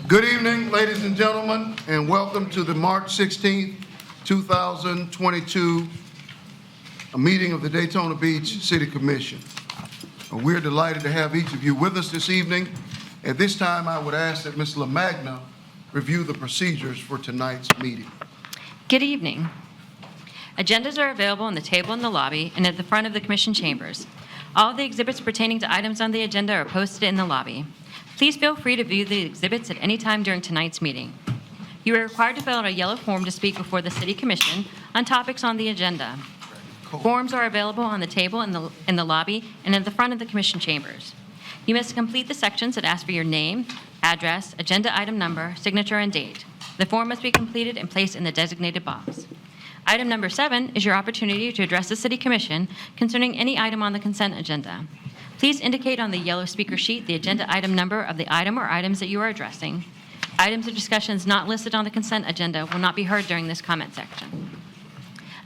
Good evening, ladies and gentlemen, and welcome to the March 16th, 2022 meeting of the Daytona Beach City Commission. We're delighted to have each of you with us this evening. At this time, I would ask that Ms. LaMagna review the procedures for tonight's meeting. Good evening. Agendas are available on the table in the lobby and at the front of the Commission chambers. All of the exhibits pertaining to items on the agenda are posted in the lobby. Please feel free to view the exhibits at any time during tonight's meeting. You are required to fill out a yellow form to speak before the City Commission on topics on the agenda. Forms are available on the table in the lobby and at the front of the Commission chambers. You must complete the sections that ask for your name, address, agenda item number, signature, and date. The form must be completed and placed in the designated box. Item number 7 is your opportunity to address the City Commission concerning any item on the consent agenda. Please indicate on the yellow speaker sheet the agenda item number of the item or items that you are addressing. Items or discussions not listed on the consent agenda will not be heard during this comment section.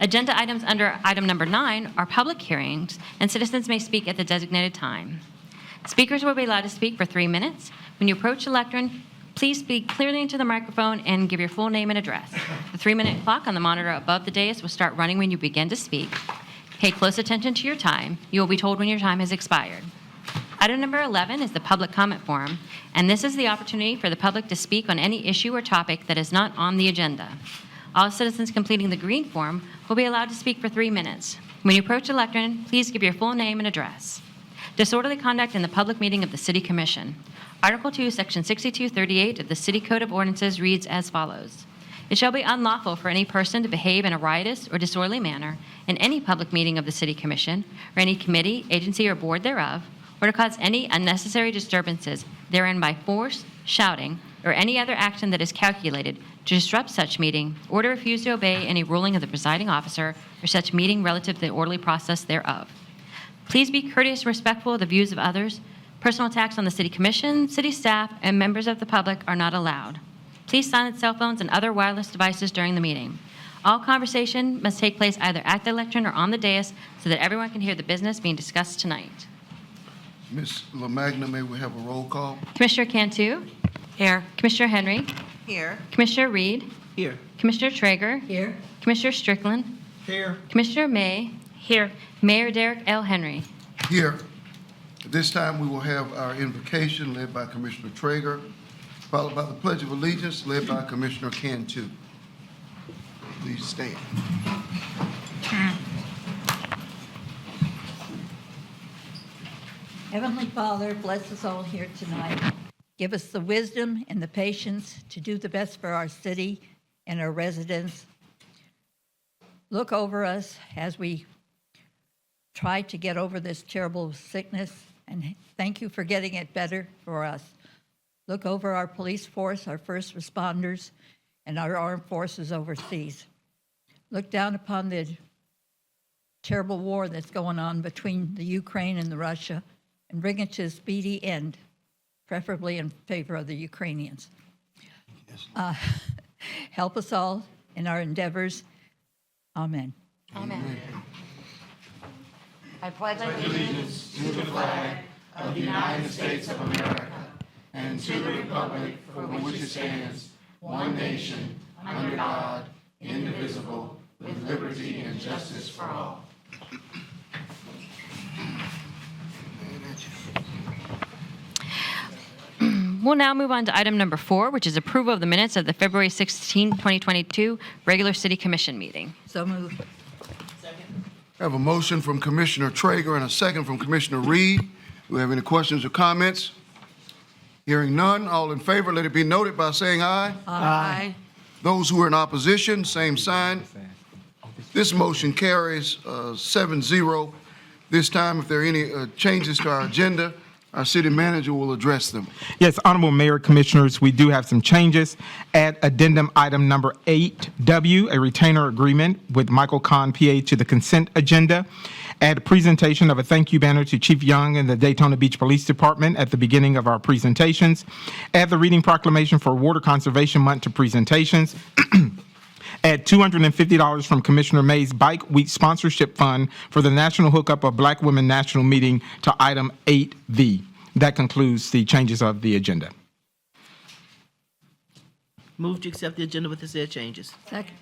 Agenda items under item number 9 are public hearings, and citizens may speak at the designated time. Speakers will be allowed to speak for 3 minutes. When you approach the lectern, please speak clearly into the microphone and give your full name and address. The 3-minute clock on the monitor above the dais will start running when you begin to speak. Pay close attention to your time. You will be told when your time has expired. Item number 11 is the public comment forum, and this is the opportunity for the public to speak on any issue or topic that is not on the agenda. All citizens completing the green form will be allowed to speak for 3 minutes. When you approach the lectern, please give your full name and address. Disorderly conduct in the public meeting of the City Commission. Article 2, Section 6238 of the City Code of Ordinances reads as follows. It shall be unlawful for any person to behave in a riotous or disorderly manner in any public meeting of the City Commission or any committee, agency, or board thereof, or to cause any unnecessary disturbances therein by force, shouting, or any other action that is calculated to disrupt such meeting or to refuse to obey any ruling of the presiding officer or such meeting relative to the orderly process thereof. Please be courteous and respectful of the views of others. Personal attacks on the City Commission, city staff, and members of the public are not allowed. Please silence cell phones and other wireless devices during the meeting. All conversation must take place either at the lectern or on the dais so that everyone can hear the business being discussed tonight. Ms. LaMagna, may we have a roll call? Commissioner Cantu? Here. Commissioner Henry? Here. Commissioner Reed? Here. Commissioner Traeger? Here. Commissioner Strickland? Here. Commissioner May? Here. Mayor Derek L. Henry? Here. At this time, we will have our invocation led by Commissioner Traeger, followed by the Pledge of Allegiance led by Commissioner Cantu. Please stand. Heavenly Father, bless us all here tonight. Give us the wisdom and the patience to do the best for our city and our residents. Look over us as we try to get over this terrible sickness, and thank you for getting it better for us. Look over our police force, our first responders, and our armed forces overseas. Look down upon the terrible war that's going on between the Ukraine and Russia, and bring it to a speedy end, preferably in favor of the Ukrainians. Help us all in our endeavors. Amen. Amen. I pledge allegiance to the flag of the United States of America and to the republic for which it stands, one nation, under God, indivisible, with liberty and justice for all. We'll now move on to item number 4, which is approval of the minutes of the February 16, 2022 regular City Commission meeting. So moved. I have a motion from Commissioner Traeger and a second from Commissioner Reed. Do we have any questions or comments? Hearing none, all in favor, let it be noted by saying aye. Aye. Those who are in opposition, same sign. This motion carries 7-0. This time, if there are any changes to our agenda, our city manager will address them. Yes, Honorable Mayor, Commissioners, we do have some changes. Add addendum item number 8W, a retainer agreement with Michael Kahn, PA, to the consent agenda. Add a presentation of a thank you banner to Chief Young and the Daytona Beach Police Department at the beginning of our presentations. Add the reading proclamation for Water Conservation Month to presentations. Add $250 from Commissioner May's Bike Week Sponsorship Fund for the National Hookup of Black Women National Meeting to item 8V. That concludes the changes of the agenda. Move to accept the agenda with the said changes. Second.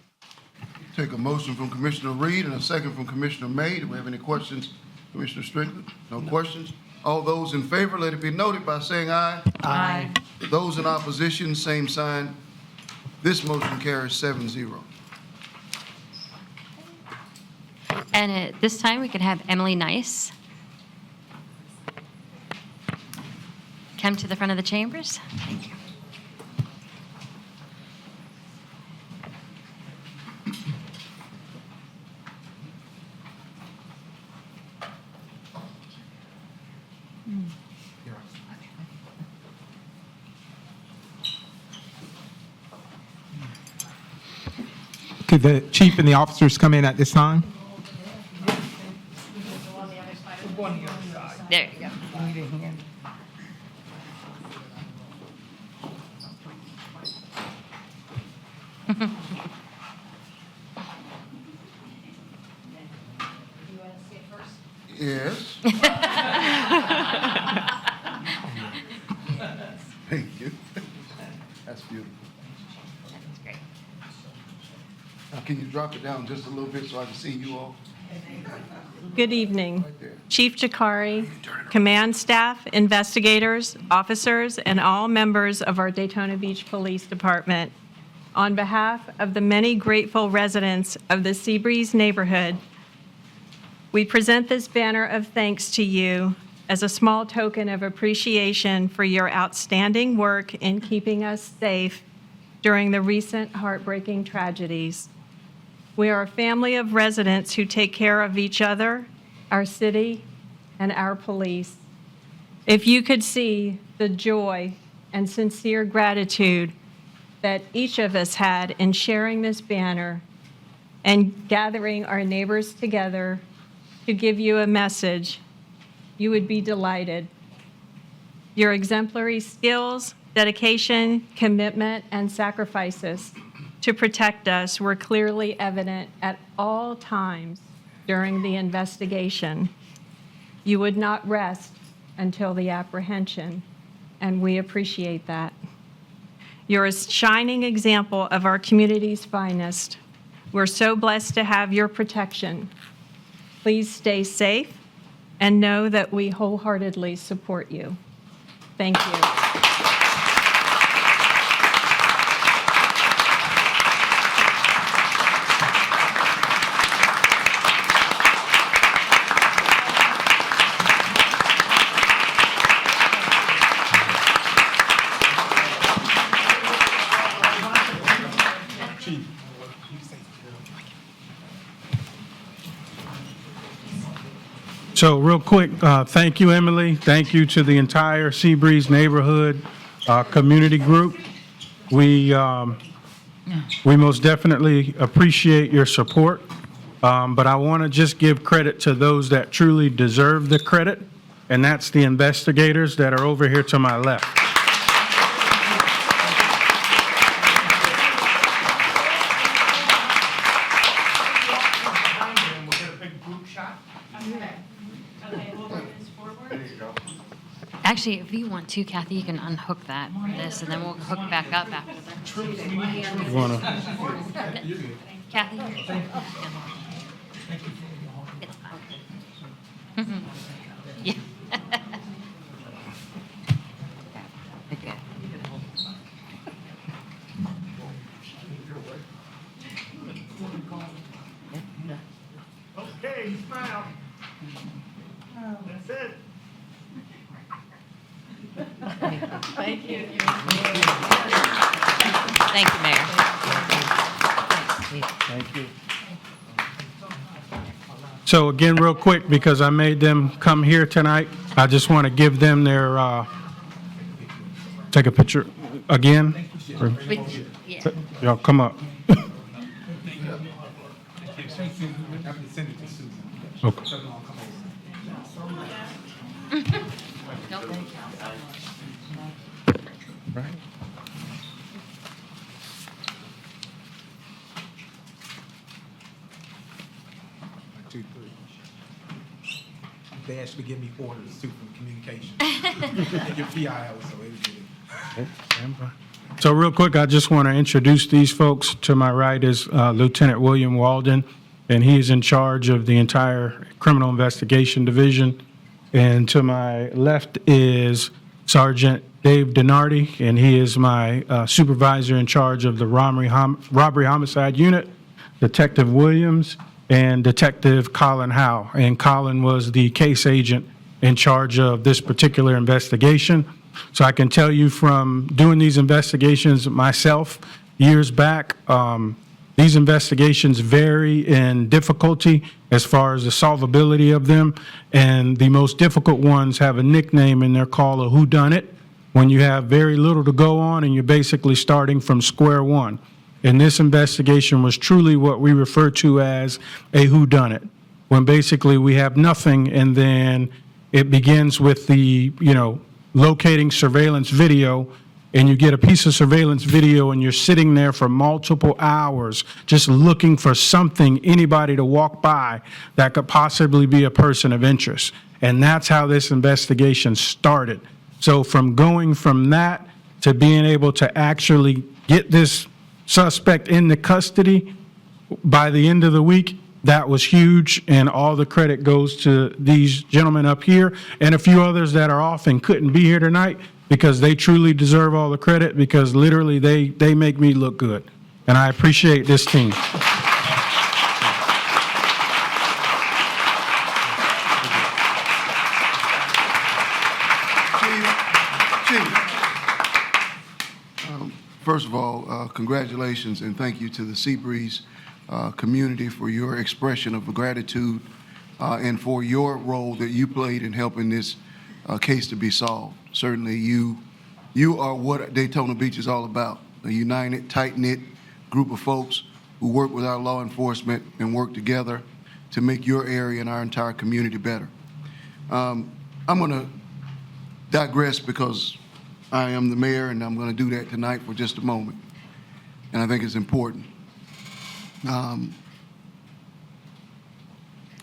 Take a motion from Commissioner Reed and a second from Commissioner May. Do we have any questions, Commissioner Strickland? No questions? All those in favor, let it be noted by saying aye. Aye. Those in opposition, same sign. This motion carries 7-0. And at this time, we could have Emily Nice come to the front of the chambers. Thank you. Could the chief and the officers come in at this time? There you go. Yes. Thank you. That's beautiful. That's great. Now, can you drop it down just a little bit so I can see you all? Good evening. Right there. Chief Jakari, command staff, investigators, officers, and all members of our Daytona Beach Police Department. On behalf of the many grateful residents of the Seabreeze neighborhood, we present this banner of thanks to you as a small token of appreciation for your outstanding work in keeping us safe during the recent heartbreaking tragedies. We are a family of residents who take care of each other, our city, and our police. If you could see the joy and sincere gratitude that each of us had in sharing this banner and gathering our neighbors together to give you a message, you would be delighted. Your exemplary skills, dedication, commitment, and sacrifices to protect us were clearly evident at all times during the investigation. You would not rest until the apprehension, and we appreciate that. You're a shining example of our community's finest. We're so blessed to have your protection. Please stay safe and know that we wholeheartedly support you. Thank you. So real quick, thank you, Emily. Thank you to the entire Seabreeze neighborhood community group. We most definitely appreciate your support, but I want to just give credit to those that truly deserve the credit, and that's the investigators that are over here to my left. Actually, if you want to, Kathy, you can unhook this, and then we'll hook back up after that. You wanna- Kathy? It's fine. Yeah. Okay. Okay, smile. That's it. Thank you, Mayor. Thank you. So again, real quick, because I made them come here tonight, I just want to give them their, take a picture again. Yeah. Y'all come up. Okay. Right. They actually give me orders too from communication. And your PIO, so it was good. Okay, stand by. So real quick, I just want to introduce these folks. To my right is Lieutenant William Walden, and he is in charge of the entire Criminal Investigation Division. And to my left is Sergeant Dave Donardi, and he is my supervisor in charge of the robbery homicide unit, Detective Williams, and Detective Colin Howe. And Colin was the case agent in charge of this particular investigation. So I can tell you from doing these investigations myself years back, these investigations vary in difficulty as far as the solvability of them, and the most difficult ones have a nickname, and they're called a whodunit, when you have very little to go on and you're basically starting from square one. And this investigation was truly what we refer to as a whodunit, when basically we have nothing, and then it begins with the, locating surveillance video, and you get a piece of surveillance video and you're sitting there for multiple hours just looking for something, anybody to walk by that could possibly be a person of interest. And that's how this investigation started. So from going from that to being able to actually get this suspect into custody by the end of the week, that was huge, and all the credit goes to these gentlemen up here and a few others that are off and couldn't be here tonight, because they truly deserve all the credit, because literally they make me look good. And I appreciate this team. First of all, congratulations and thank you to the Seabreeze community for your expression of gratitude and for your role that you played in helping this case to be solved. Certainly you are what Daytona Beach is all about, a united, tight-knit group of folks who work with our law enforcement and work together to make your area and our entire community better. I'm going to digress because I am the mayor, and I'm going to do that tonight for just a moment, and I think it's important.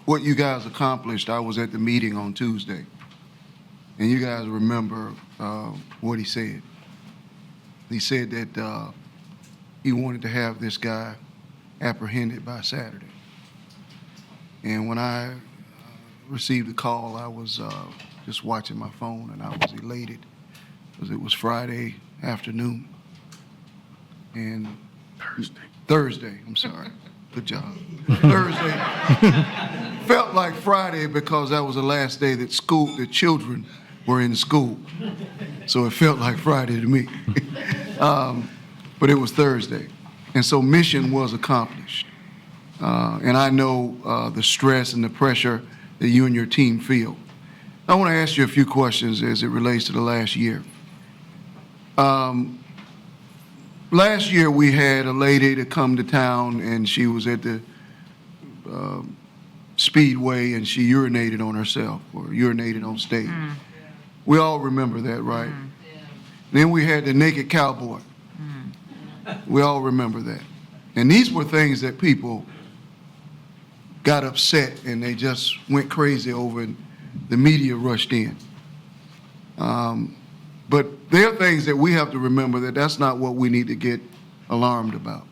What you guys accomplished, I was at the meeting on Tuesday, and you guys remember what he said. He said that he wanted to have this guy apprehended by Saturday. And when I received the call, I was just watching my phone, and I was elated because it was Friday afternoon. And Thursday, I'm sorry. Good job. Thursday felt like Friday because that was the last day that the children were in school. So it felt like Friday to me. But it was Thursday. And so mission was accomplished. And I know the stress and the pressure that you and your team feel. I want to ask you a few questions as it relates to the last year. Last year, we had a lady to come to town, and she was at the Speedway, and she urinated on herself, or urinated on stage. We all remember that, right? Yeah. Then we had the naked cowboy. We all remember that. And these were things that people got upset, and they just went crazy over, and the media rushed in. But there are things that we have to remember that that's not what we need to get alarmed about.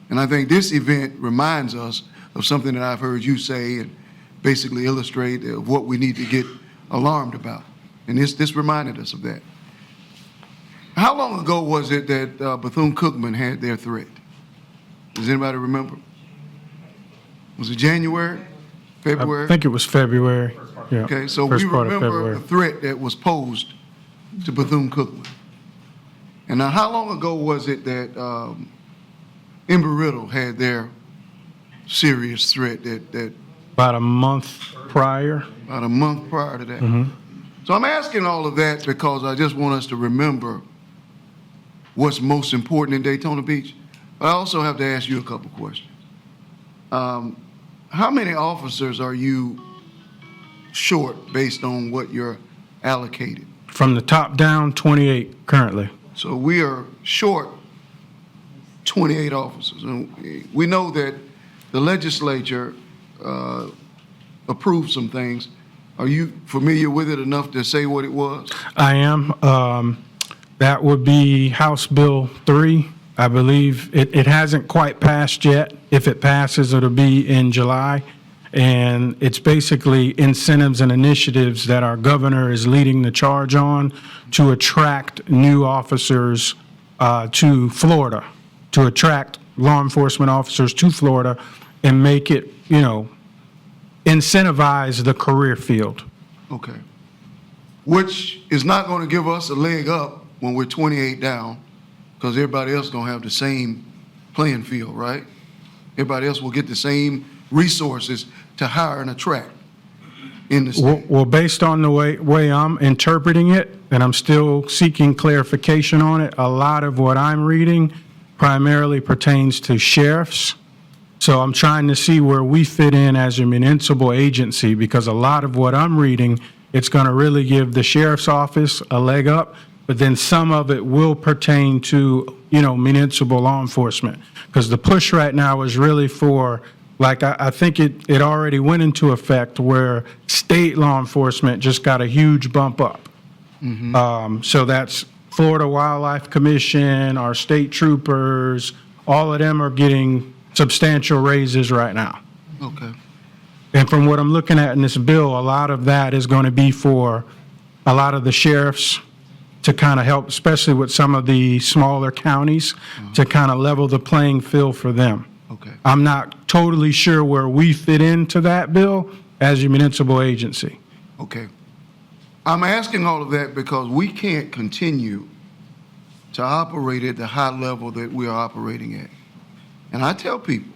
And I think this event reminds us of something that I've heard you say and basically illustrate of what we need to get alarmed about. And this reminded us of that. How long ago was it that Bethune-Cookman had their threat? Does anybody remember? Was it January? February? I think it was February. Yeah. Okay, so we remember the threat that was posed to Bethune-Cookman. And now, how long ago was it that Embry-Riddle had their serious threat that About a month prior. About a month prior to that. So I'm asking all of that because I just want us to remember what's most important in Daytona Beach. But I also have to ask you a couple questions. How many officers are you short based on what you're allocated? From the top down, 28 currently. So we are short 28 officers. And we know that the legislature approved some things. Are you familiar with it enough to say what it was? I am. That would be House Bill 3. I believe it hasn't quite passed yet. If it passes, it'll be in July. And it's basically incentives and initiatives that our governor is leading the charge on to attract new officers to Florida, to attract law enforcement officers to Florida and make it, incentivize the career field. Okay. Which is not going to give us a leg up when we're 28 down, because everybody else going to have the same playing field, right? Everybody else will get the same resources to hire and attract in the state. Well, based on the way I'm interpreting it, and I'm still seeking clarification on it, a lot of what I'm reading primarily pertains to sheriffs. So I'm trying to see where we fit in as a municipal agency, because a lot of what I'm reading, it's going to really give the sheriff's office a leg up, but then some of it will pertain to, municipal law enforcement. Because the push right now is really for, like, I think it already went into effect where state law enforcement just got a huge bump up. So that's Florida Wildlife Commission, our state troopers, all of them are getting substantial raises right now. Okay. And from what I'm looking at in this bill, a lot of that is going to be for a lot of the sheriffs to kind of help, especially with some of the smaller counties, to kind of level the playing field for them. Okay. I'm not totally sure where we fit into that bill as a municipal agency. Okay. I'm asking all of that because we can't continue to operate at the high level that we are operating at. And I tell people,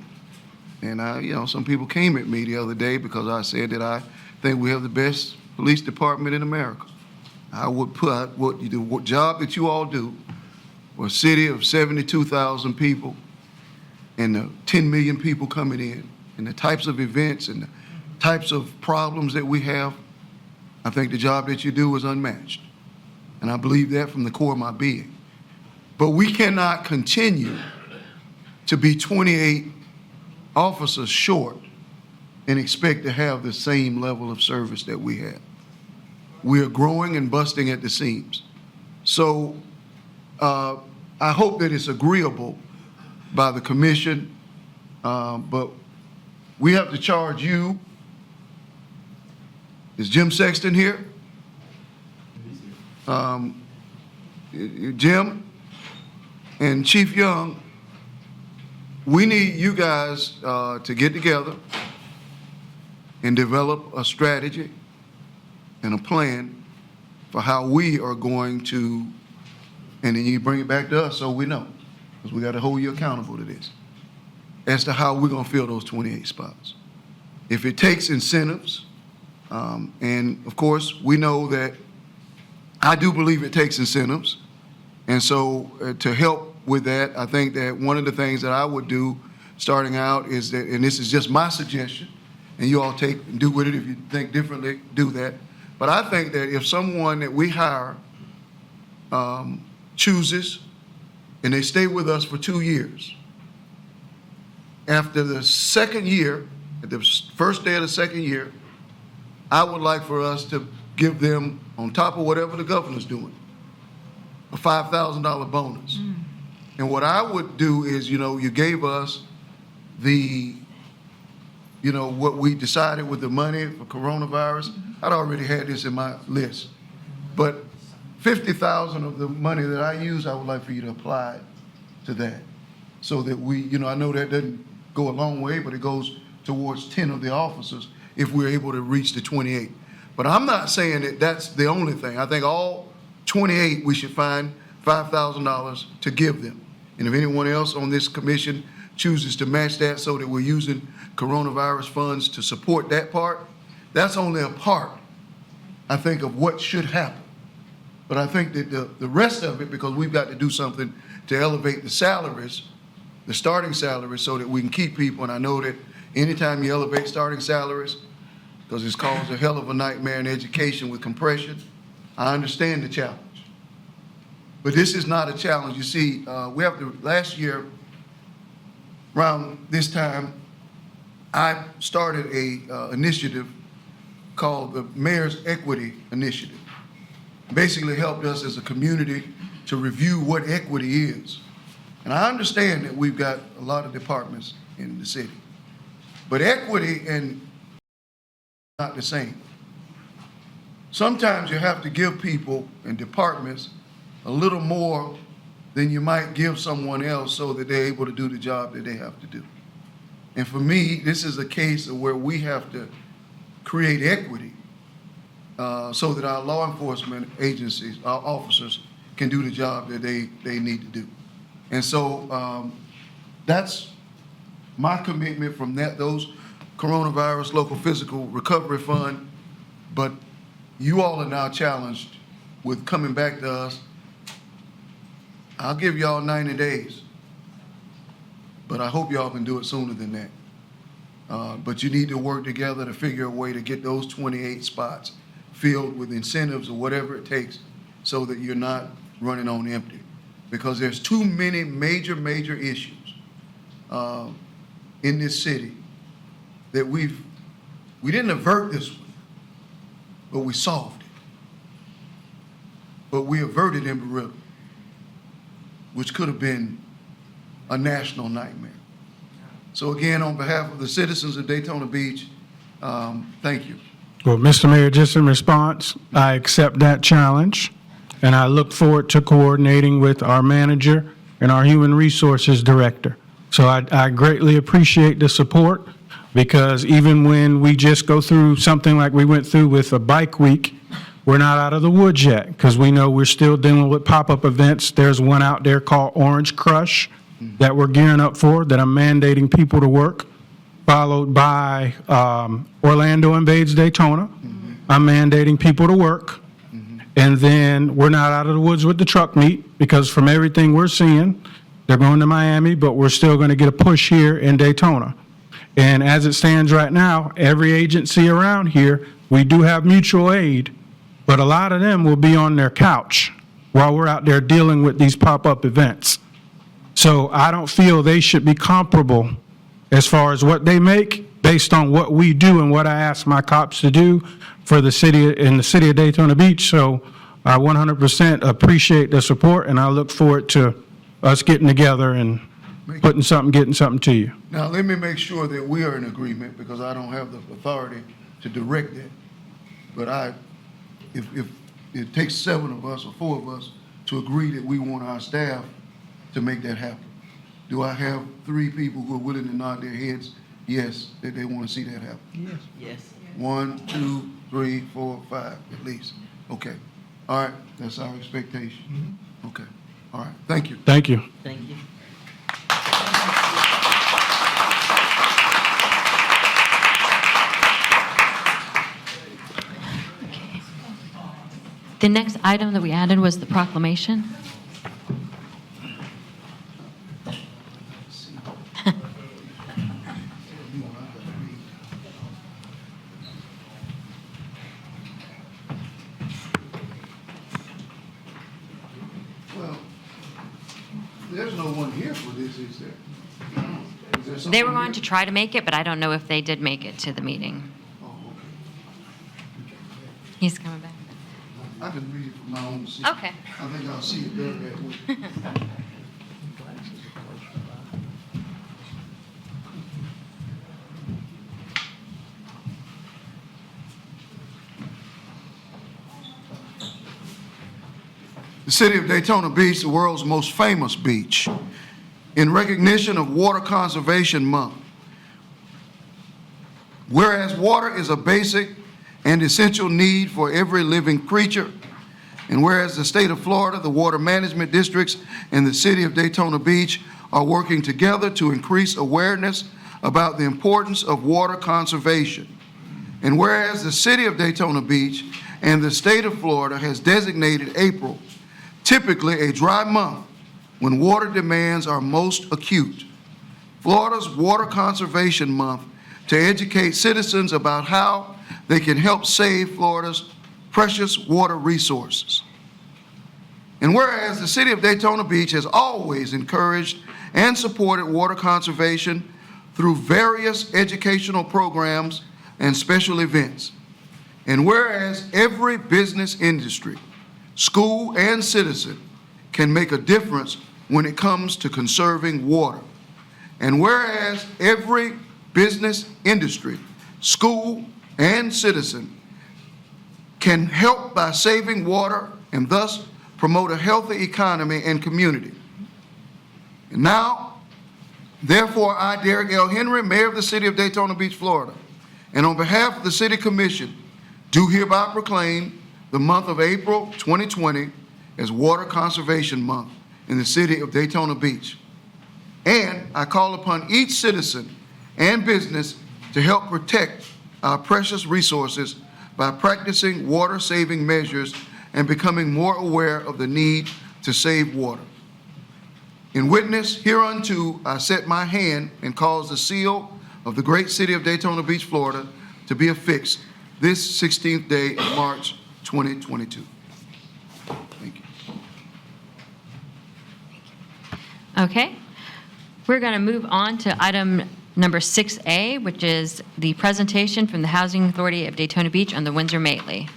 and some people came at me the other day because I said that I think we have the best police department in America. I would put what job that you all do for a city of 72,000 people and the 10 million people coming in and the types of events and the types of problems that we have. I think the job that you do is unmatched. And I believe that from the core of my being. But we cannot continue to be 28 officers short and expect to have the same level of service that we have. We are growing and busting at the seams. So I hope that it's agreeable by the commission, but we have to charge you. Is Jim Sexton here? Jim and Chief Young, we need you guys to get together and develop a strategy and a plan for how we are going to, and then you bring it back to us so we know, because we got to hold you accountable to this, as to how we're going to fill those 28 spots. If it takes incentives, and of course, we know that I do believe it takes incentives. And so to help with that, I think that one of the things that I would do starting out is that, and this is just my suggestion, and you all take and do with it if you think differently, do that. But I think that if someone that we hire chooses and they stay with us for 2 years, after the second year, at the first day of the second year, I would like for us to give them, on top of whatever the governor's doing, a $5,000 bonus. And what I would do is, you gave us what we decided with the money for coronavirus. I'd already had this in my list. But $50,000 of the money that I use, I would like for you to apply to that. So that I know that doesn't go a long way, but it goes towards 10 of the officers if we're able to reach the 28. But I'm not saying that that's the only thing. I think all 28, we should find $5,000 to give them. And if anyone else on this commission chooses to match that so that we're using coronavirus funds to support that part, that's only a part, I think, of what should happen. But I think that the rest of it, because we've got to do something to elevate the salaries, the starting salaries, so that we can keep people. And I know that anytime you elevate starting salaries, because it's caused a hell of a nightmare in education with compression, I understand the challenge. But this is not a challenge. You see, last year, around this time, I started a initiative called the Mayor's Equity Initiative. Basically helped us as a community to review what equity is. And I understand that we've got a lot of departments in the city, but equity and not the same. Sometimes you have to give people and departments a little more than you might give someone else so that they're able to do the job that they have to do. And for me, this is a case of where we have to create equity so that our law enforcement agencies, our officers, can do the job that they need to do. And so that's my commitment from those coronavirus local physical recovery fund. But you all are now challenged with coming back to us. I'll give y'all 90 days, but I hope y'all can do it sooner than that. But you need to work together to figure a way to get those 28 spots filled with incentives or whatever it takes so that you're not running on empty. Because there's too many major issues in this city that we didn't avert this one, but we solved it. But we averted Embry-Riddle, which could have been a national nightmare. So again, on behalf of the citizens of Daytona Beach, thank you. Well, Mr. Mayor, just in response, I accept that challenge, and I look forward to coordinating with our manager and our human resources director. So I greatly appreciate the support, because even when we just go through something like we went through with a bike week, we're not out of the woods yet, because we know we're still dealing with pop-up events. There's one out there called Orange Crush that we're gearing up for, that I'm mandating people to work, followed by Orlando Invades Daytona. I'm mandating people to work. And then we're not out of the woods with the truck meet, because from everything we're seeing, they're going to Miami, but we're still going to get a push here in Daytona. And as it stands right now, every agency around here, we do have mutual aid, but a lot of them will be on their couch while we're out there dealing with these pop-up events. So I don't feel they should be comparable as far as what they make based on what we do and what I ask my cops to do for the city, in the city of Daytona Beach. So I 100% appreciate the support, and I look forward to us getting together and getting something to you. Now, let me make sure that we are in agreement, because I don't have the authority to direct that. But if it takes 7 of us or 4 of us to agree that we want our staff to make that happen. Do I have 3 people who are willing to nod their heads yes, that they want to see that happen? Yes. Yes. 1, 2, 3, 4, 5 at least. Okay. All right. That's our expectation. Okay. All right. Thank you. Thank you. Thank you. The next item that we added was the proclamation. Well, there's no one here for this, is there? Is there They someone were going here? to try to make it, but I don't know if they did make it to the meeting. Oh, okay. He's coming back. I can read it from my own seat. Okay. I think I'll see it better that way. The city of Daytona Beach, the world's most famous beach, in recognition of Water Conservation Month. Whereas water is a basic and essential need for every living creature, and whereas the state of Florida, the water management districts, and the city of Daytona Beach are working together to increase awareness about the importance of water conservation. And whereas the city of Daytona Beach and the state of Florida has designated April, typically a dry month when water demands are most acute, Florida's Water Conservation Month to educate citizens about how they can help save Florida's precious water resources. And whereas the city of Daytona Beach has always encouraged and supported water conservation through various educational programs and special events, and whereas every business, industry, school, and citizen can make a difference when it comes to conserving water. And whereas every business, industry, school, and citizen can help by saving water and thus promote a healthy economy and community. And now, therefore, I, Derek L. Henry, Mayor of the City of Daytona Beach, Florida, and on behalf of the City Commission, do hereby proclaim the month of April 2020 as Water Conservation Month in the City of Daytona Beach. And I call upon each citizen and business to help protect our precious resources by practicing water-saving measures and becoming more aware of the need to save water. In witness hereunto, I set my hand and cause the seal of the great city of Daytona Beach, Florida, to be affixed this 16th day of March 2022. Thank you. Okay. We're going to move on to item number 6A, which is the presentation from the Housing Authority of Daytona Beach on the Windsor-Maitland.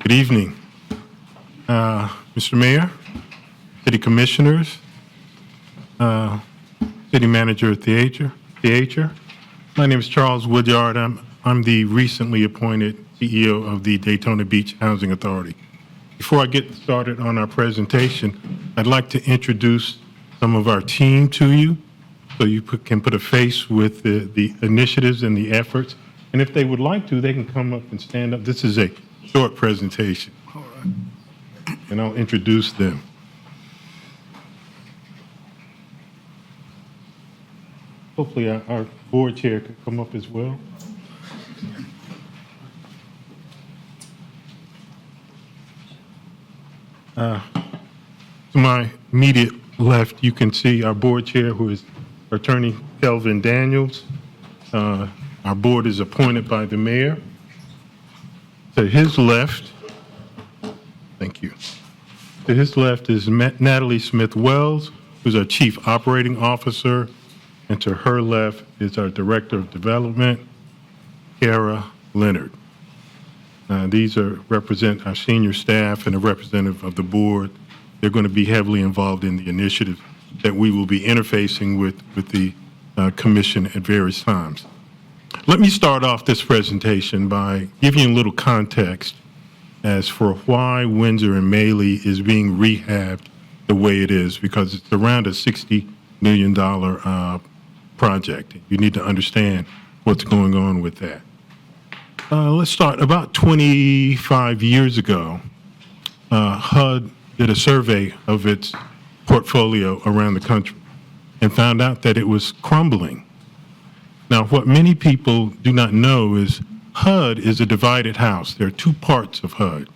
Good evening, Mr. Mayor, City Commissioners, City Manager Theater. My name is Charles Woodyard. I'm the recently appointed CEO of the Daytona Beach Housing Authority. Before I get started on our presentation, I'd like to introduce some of our team to you so you can put a face with the initiatives and the efforts. And if they would like to, they can come up and stand up. This is a short presentation. All right. And I'll introduce them. Hopefully our board chair could come up as well. To my immediate left, you can see our board chair, who is Attorney Kelvin Daniels. Our board is appointed by the mayor. To his left, thank you. To his left is Natalie Smith-Wells, who's our Chief Operating Officer. And to her left is our Director of Development, Kara Leonard. These represent our senior staff and a representative of the board. They're going to be heavily involved in the initiative that we will be interfacing with the commission at various times. Let me start off this presentation by giving you a little context as for why Windsor-Maitland is being rehabbed the way it is, because it's around a $60 million project. You need to understand what's going on with that. Let's start. About 25 years ago, HUD did a survey of its portfolio around the country and found out that it was crumbling. Now, what many people do not know is HUD is a divided house. There are two parts of HUD.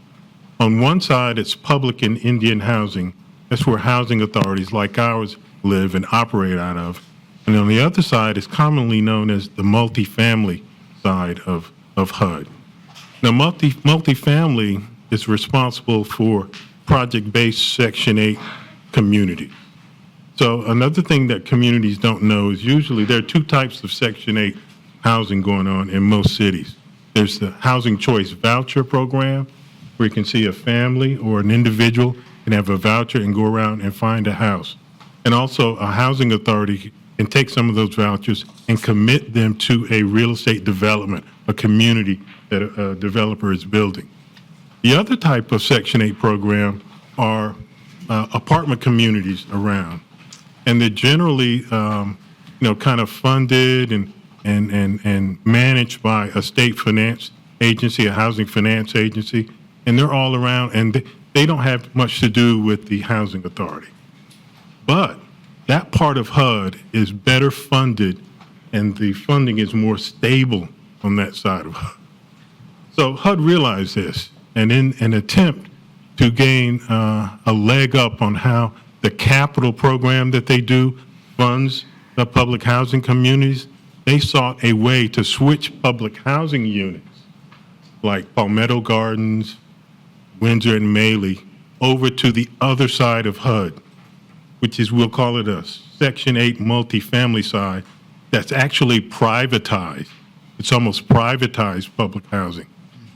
On one side, it's public and Indian housing. That's where housing authorities like ours live and operate out of. And on the other side is commonly known as the multifamily side of HUD. Now, multifamily is responsible for project-based Section 8 community. So another thing that communities don't know is usually there are two types of Section 8 housing going on in most cities. There's the Housing Choice Voucher Program, where you can see a family or an individual can have a voucher and go around and find a house. And also a housing authority can take some of those vouchers and commit them to a real estate development, a community that a developer is building. The other type of Section 8 program are apartment communities around. And they're generally, kind of funded and managed by a state finance agency, a housing finance agency, and they're all around, and they don't have much to do with the housing authority. But that part of HUD is better funded, and the funding is more stable on that side of HUD. So HUD realized this, and in an attempt to gain a leg up on how the capital program that they do funds the public housing communities, they sought a way to switch public housing units like Palmetto Gardens, Windsor and Maitland over to the other side of HUD. which is, we'll call it a Section 8 multifamily side, that's actually privatized. It's almost privatized public housing.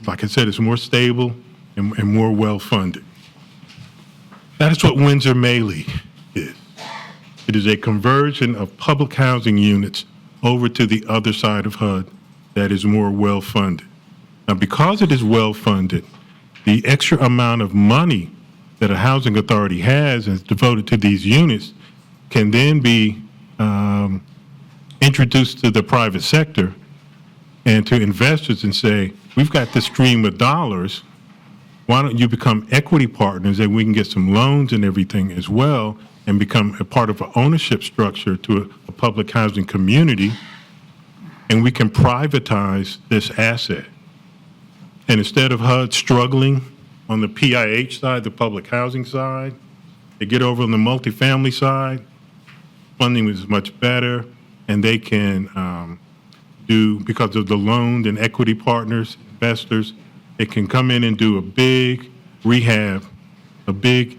Like I said, it's more stable and more well-funded. That is what Windsor Maley is. It is a conversion of public housing units over to the other side of HUD that is more well-funded. Now, because it is well-funded, the extra amount of money that a housing authority has and is devoted to these units can then be introduced to the private sector and to investors and say, we've got this stream of dollars, why don't you become equity partners and we can get some loans and everything as well and become a part of an ownership structure to a public housing community, and we can privatize this asset. And instead of HUD struggling on the PIH side, the public housing side, they get over on the multifamily side, funding is much better, and they can do, because of the loan and equity partners, investors, it can come in and do a big rehab, a big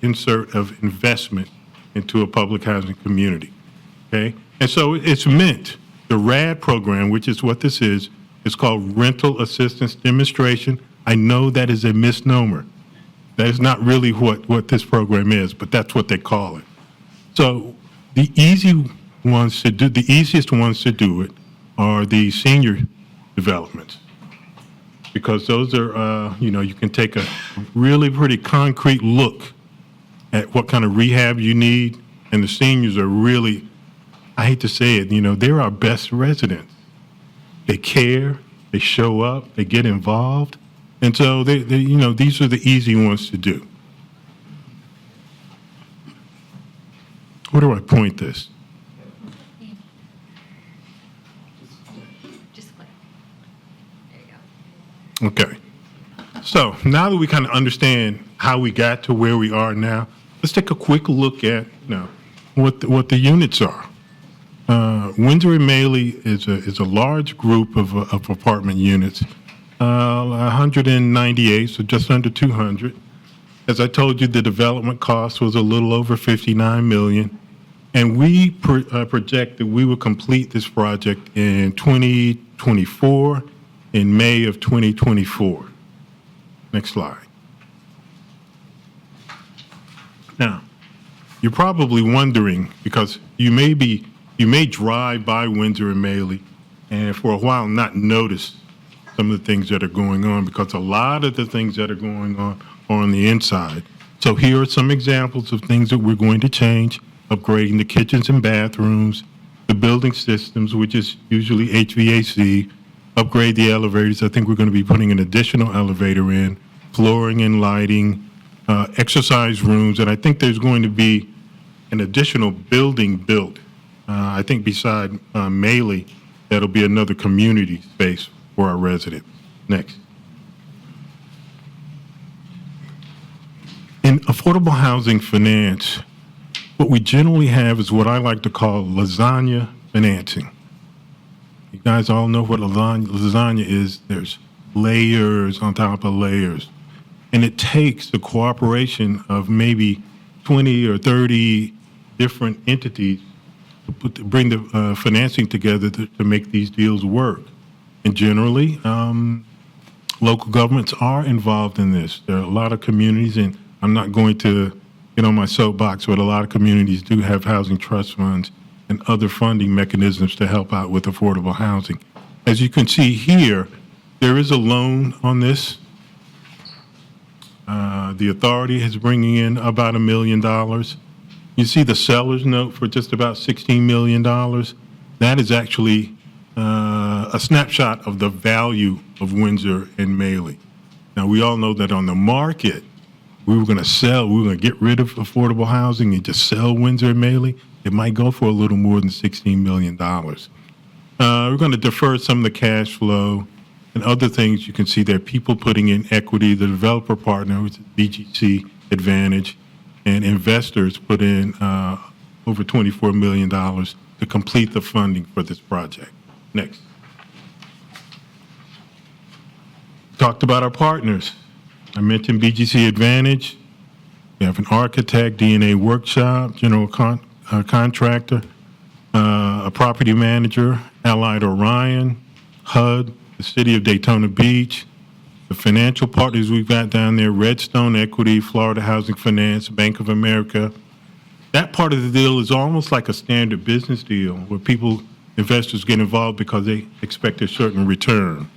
insert of investment into a public housing community, okay? And so it's meant, the RAD program, which is what this is called Rental Assistance Demonstration. I know that is a misnomer. That is not really what this program is, but that's what they call it. So the easiest ones to do it are the senior developments, because those are, you can take a really pretty concrete look at what kind of rehab you need, and the seniors are really, I hate to say it, they're our best residents. They care, they show up, they get involved, and so these are the easy ones to do. Where do I point this? Just click. There you go. Okay. So now that we kind of understand how we got to where we are now, let's take a quick look at what the units are. Windsor and Maley is a large group of apartment units, 198, so just under 200. As I told you, the development cost was a little over $59 million, and we project that we will complete this project in 2024, in May of 2024. Next slide. Now, you're probably wondering, because you may drive by Windsor and Maley and for a while not notice some of the things that are going on, because a lot of the things that are going on are on the inside. So here are some examples of things that we're going to change: upgrading the kitchens and bathrooms, the building systems, which is usually HVAC, upgrade the elevators. I think we're going to be putting an additional elevator in, flooring and lighting, exercise rooms, and I think there's going to be an additional building built. I think beside Maley, that'll be another community space for our residents. Next. In affordable housing finance, what we generally have is what I like to call lasagna financing. You guys all know what lasagna is. There's layers on top of layers. And it takes the cooperation of maybe 20 or 30 different entities to bring the financing together to make these deals work. And generally, local governments are involved in this. There are a lot of communities, and I'm not going to get on my soapbox, but a lot of communities do have housing trust funds and other funding mechanisms to help out with affordable housing. As you can see here, there is a loan on this. The authority is bringing in about $1 million. You see the seller's note for just about $16 million. That is actually a snapshot of the value of Windsor and Maley. Now, we all know that on the market, we were going to get rid of affordable housing and just sell Windsor and Maley. It might go for a little more than $16 million. We're going to defer some of the cash flow and other things. You can see there, people putting in equity, the developer partner, which is BGC Advantage, and investors put in over $24 million to complete the funding for this project. Next. Talked about our partners. I mentioned BGC Advantage. We have an architect, DNA workshop, general contractor, a property manager, Allied Orion, HUD, the City of Daytona Beach, the financial partners we've got down there, Redstone Equity, Florida Housing Finance, Bank of America. That part of the deal is almost like a standard business deal where investors get involved because they expect a certain return.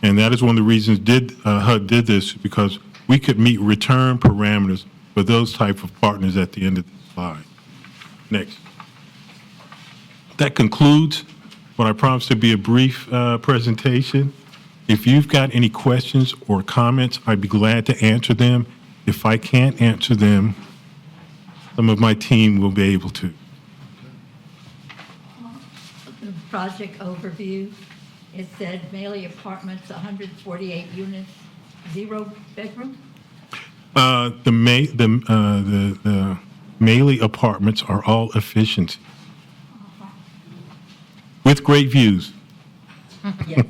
And that is one of the reasons HUD did this, because we could meet return parameters for those type of partners at the end of the slide. Next. That concludes what I promised to be a brief presentation. If you've got any questions or comments, I'd be glad to answer them. If I can't answer them, some of my team will be able to. The project overview, it said Maley Apartments, 148 units, 0 bedroom? The Maley Apartments are all efficient with great views. Yes.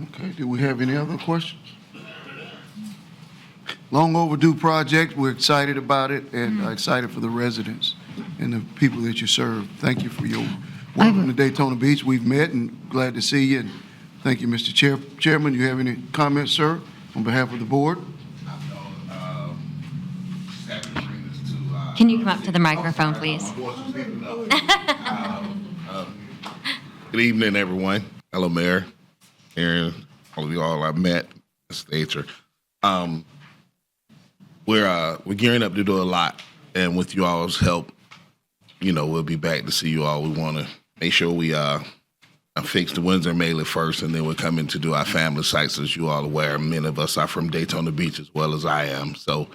Okay, do we have any other questions? Long overdue project, we're excited about it and excited for the residents and the people that you serve. Thank you for your work in the Daytona Beach. We've met and glad to see you. And thank you, Mr. Chairman. You have any comments, sir, on behalf of the board? Can you come up to the microphone, please? Good evening, everyone. Hello, Mayor, Aaron, all of you all I met, Stater. We're gearing up to do a lot, and with you all's help, we'll be back to see you all. We want to make sure we fix the Windsor Maley first, and then we're coming to do our family sites. As you all aware, many of us are from Daytona Beach as well as I am. So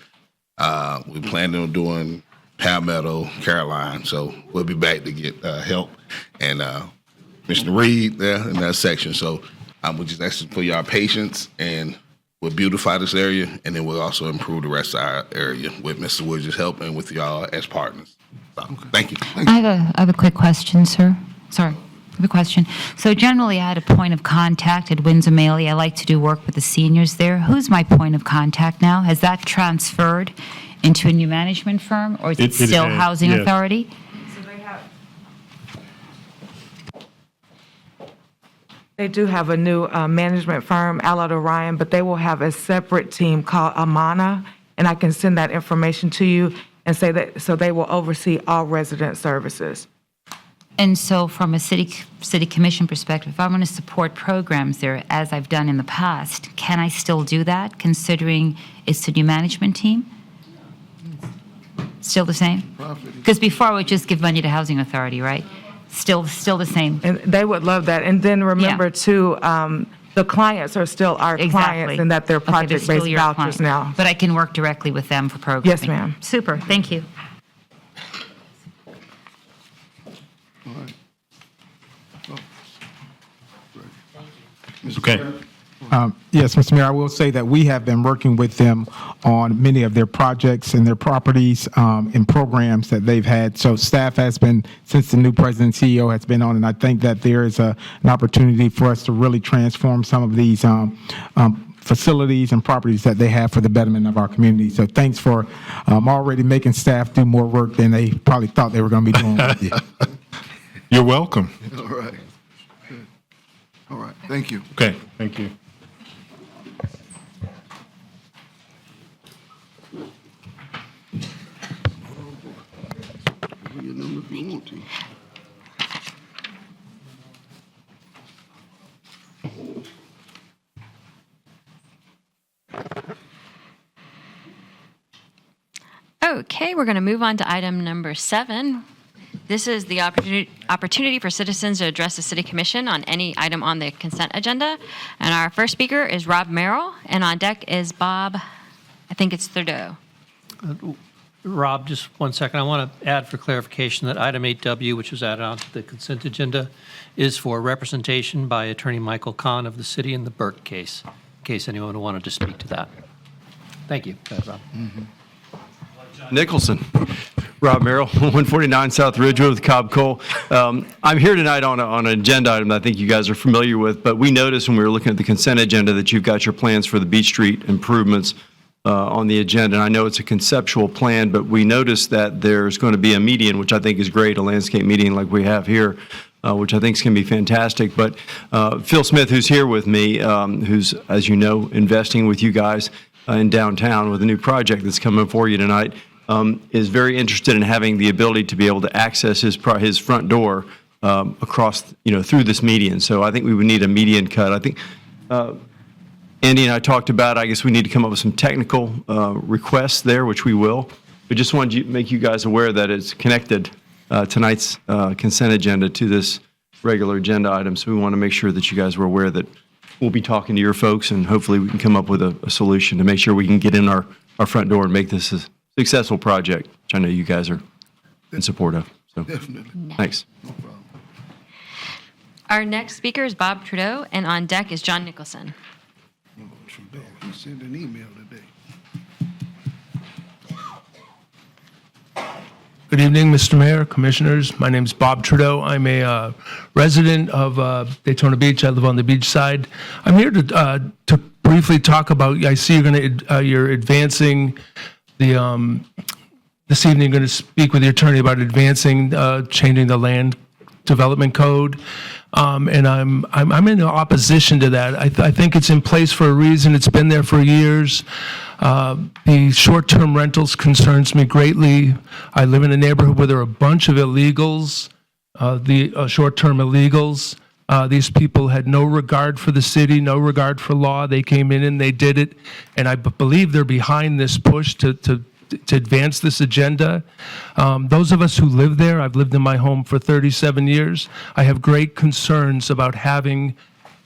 we plan on doing Palmetto, Caroline. So we'll be back to get help, and Commissioner Reed there in that section. So we're just asking for your patience, and we'll beautify this area, and then we'll also improve the rest of our area with Mr. Woods' help and with y'all as partners. So, thank you. I have a quick question, sir. Sorry, I have a question. So generally, I had a point of contact at Windsor Maley. I like to do work with the seniors there. Who's my point of contact now? Has that transferred into a new management firm, or is it still has, Housing yes. Authority? They do have a new management firm, Allied Orion, but they will have a separate team called Amana, and I can send that information to you and say that, so they will oversee all resident services. And so from a city commission perspective, if I want to support programs there, as I've done in the past, can I still do that, considering it's the new management team? Still the same? Because before I would just give money to Housing Authority, right? Still the same. And they would love that. And then remember, too, the clients are still our clients, and that they're Okay, they're still project-based your vouchers client. now. But I can work directly with them for programming. Yes, ma'am. Super, thank you. All right. Okay. Yes, Mr. Mayor, I will say that we have been working with them on many of their projects and their properties and programs that they've had. So staff has been, since the new president and CEO has been on, and I think that there is an opportunity for us to really transform some of these facilities and properties that they have for the betterment of our community. So thanks for already making staff do more work than they probably thought they were going to be doing with you. You're welcome. All right. Good. All right, thank you. Okay, thank you. Give me your number if you want to. Okay, we're going to move on to item number 7. This is the opportunity for citizens to address the City Commission on any item on the consent agenda. And our first speaker is Rob Merrill, and on deck is Bob, I think it's Thurdeau. Rob, just 1 second. I want to add for clarification that item 8W, which was added onto the consent agenda, is for representation by Attorney Michael Kahn of the city in the Burke case, in case anyone wanted to speak to that. Thank you. Go ahead, Rob. Nicholson. Rob Merrill, 149 South Ridgewood with Cobb Cole. I'm here tonight on an agenda item that I think you guys are familiar with, but we noticed when we were looking at the consent agenda that you've got your plans for the Beach Street improvements on the agenda. And I know it's a conceptual plan, but we noticed that there's going to be a median, which I think is great, a landscape median like we have here, which I think is going to be fantastic. But Phil Smith, who's here with me, who's, as you know, investing with you guys in downtown with a new project that's coming for you tonight, is very interested in having the ability to be able to access his front door across, through this median. So I think we would need a median cut. I think Andy and I talked about, I guess we need to come up with some technical requests there, which we will. But just wanted to make you guys aware that it's connected, tonight's consent agenda to this regular agenda item. So we want to make sure that you guys were aware that we'll be talking to your folks, and hopefully we can come up with a solution to make sure we can get in our front door and make this a successful project, which I know you guys are in support of. So, Definitely. thanks. No problem. Our next speaker is Bob Trudeau, and on deck is John Nicholson. Oh, Trudeau, he sent an email today. Good evening, Mr. Mayor, Commissioners. My name is Bob Trudeau. I'm a resident of Daytona Beach. I live on the beach side. I'm here to briefly talk about. I see you're advancing the this evening. You're going to speak with the attorney about advancing changing the land development code. And I'm in opposition to that. I think it's in place for a reason. It's been there for years. The short-term rentals concerns me greatly. I live in a neighborhood where there are a bunch of illegals, short-term illegals. These people had no regard for the city, no regard for law. They came in and they did it. And I believe they're behind this push to advance this agenda. Those of us who live there, I've lived in my home for 37 years, I have great concerns about having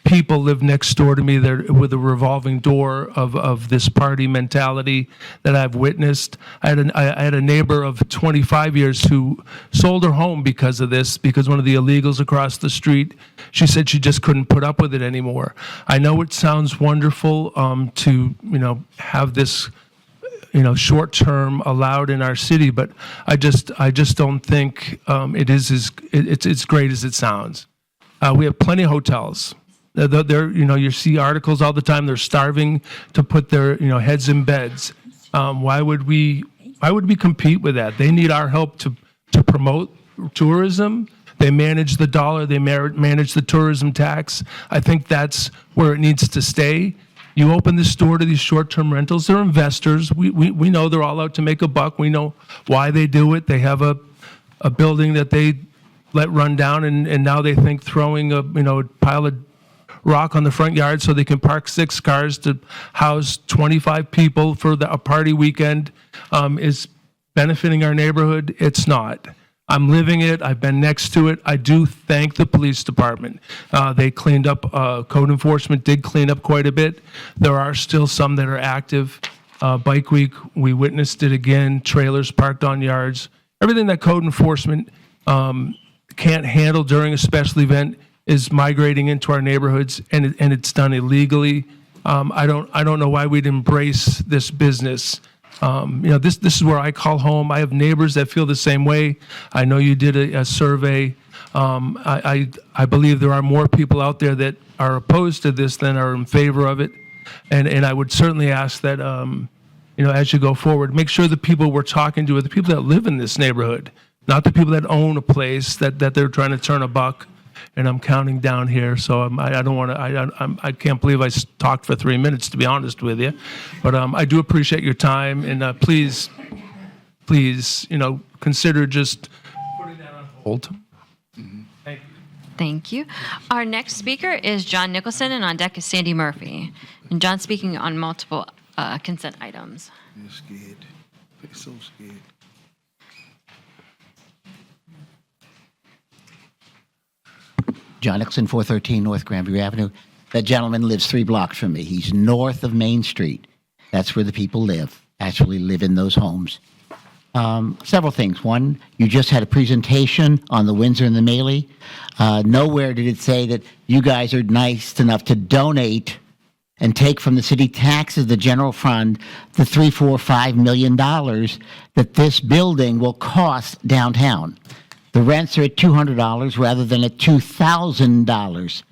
people live next door to me with a revolving door of this party mentality that I've witnessed. I had a neighbor of 25 years who sold her home because of this, because one of the illegals across the street, she said she just couldn't put up with it anymore. I know it sounds wonderful to have this short term allowed in our city, but I just don't think it's great as it sounds. We have plenty of hotels. You see articles all the time. They're starving to put their heads in beds. Why would we compete with that? They need our help to promote tourism. They manage the dollar. They manage the tourism tax. I think that's where it needs to stay. You open this door to these short-term rentals. They're investors. We know they're all out to make a buck. We know why they do it. They have a building that they let run down, and now they think throwing a pile of rock on the front yard so they can park 6 cars to house 25 people for a party weekend is benefiting our neighborhood. It's not. I'm living it. I've been next to it. I do thank the police department. They cleaned up, code enforcement did clean up quite a bit. There are still some that are active. Bike Week, we witnessed it again, trailers parked on yards. Everything that code enforcement can't handle during a special event is migrating into our neighborhoods, and it's done illegally. I don't know why we'd embrace this business. This is where I call home. I have neighbors that feel the same way. I know you did a survey. I believe there are more people out there that are opposed to this than are in favor of it. And I would certainly ask that, as you go forward, make sure the people we're talking to are the people that live in this neighborhood, not the people that own a place that they're trying to turn a buck. And I'm counting down here, so I don't want to. I can't believe I talked for 3 minutes, to be honest with you. But I do appreciate your time, and please, consider just putting that on hold. Thank you. Thank you. Our next speaker is John Nicholson, and on deck is Sandy Murphy. And John's speaking on multiple consent items. They're scared. They're so scared. John Nicholson, 413 North Grandview Avenue. That gentleman lives 3 blocks from me. He's north of Main Street. That's where the people actually live in those homes. Several things. One, you just had a presentation on the Windsor and the Mealy. Nowhere did it say that you guys are nice enough to donate and take from the city taxes, the general fund, the $3, $4, $5 million that this building will cost downtown. The rents are at $200 rather than at $2,000.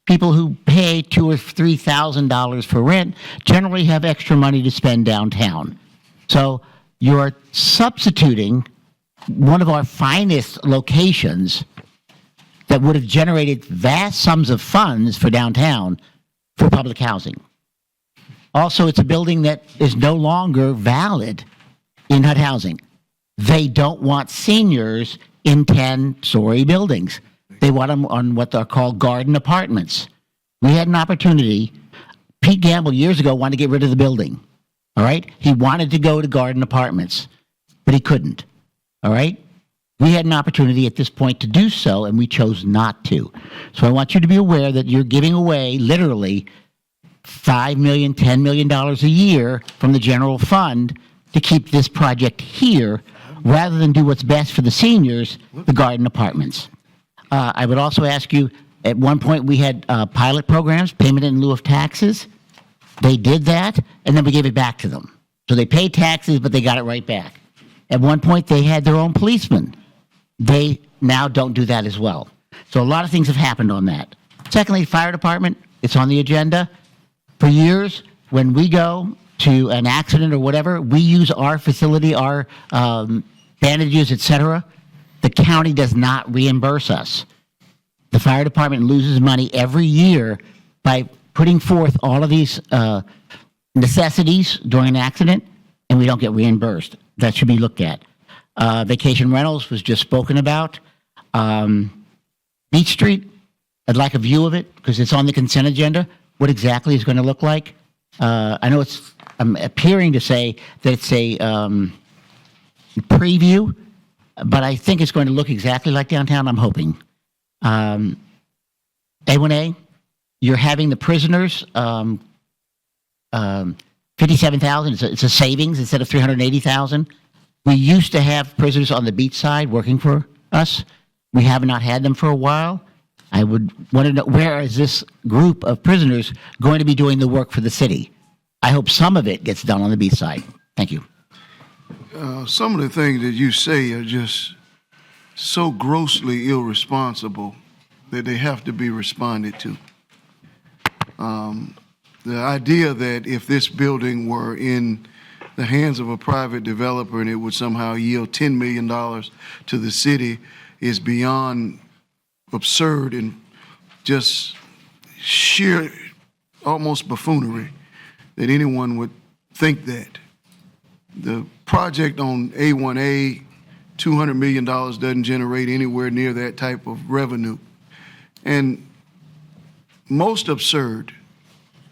People who pay $2,000 or $3,000 for rent generally have extra money to spend downtown. So you're substituting one of our finest locations that would have generated vast sums of funds for downtown for public housing. Also, it's a building that is no longer valid in HUD housing. They don't want seniors in 10-story buildings. They want them on what are called garden apartments. We had an opportunity. Pete Gamble years ago wanted to get rid of the building. All right? He wanted to go to garden apartments, but he couldn't. All right? We had an opportunity at this point to do so, and we chose not to. So I want you to be aware that you're giving away literally $5 million, $10 million a year from the general fund to keep this project here rather than do what's best for the seniors, the garden apartments. I would also ask you, at one point we had pilot programs, payment in lieu of taxes. They did that, and then we gave it back to them. So they paid taxes, but they got it right back. At one point, they had their own policemen. They now don't do that as well. So a lot of things have happened on that. Secondly, fire department, it's on the agenda. For years, when we go to an accident or whatever, we use our facility, our bandages, et cetera. The county does not reimburse us. The fire department loses money every year by putting forth all of these necessities during an accident, and we don't get reimbursed. That should be looked at. Vacation rentals was just spoken about. Beach Street, I'd like a view of it because it's on the consent agenda. What exactly is going to look like? I know I'm appearing to say that it's a preview, but I think it's going to look exactly like downtown, I'm hoping. A1A, you're having the prisoners, $57,000, it's a savings instead of $380,000. We used to have prisoners on the beach side working for us. We have not had them for a while. I would want to know, where is this group of prisoners going to be doing the work for the city? I hope some of it gets done on the beach side. Thank you. Some of the things that you say are just so grossly irresponsible that they have to be responded to. The idea that if this building were in the hands of a private developer and it would somehow yield $10 million to the city is beyond absurd and just sheer, almost buffoonery that anyone would think that. The project on A1A, $200 million doesn't generate anywhere near that type of revenue. And most absurd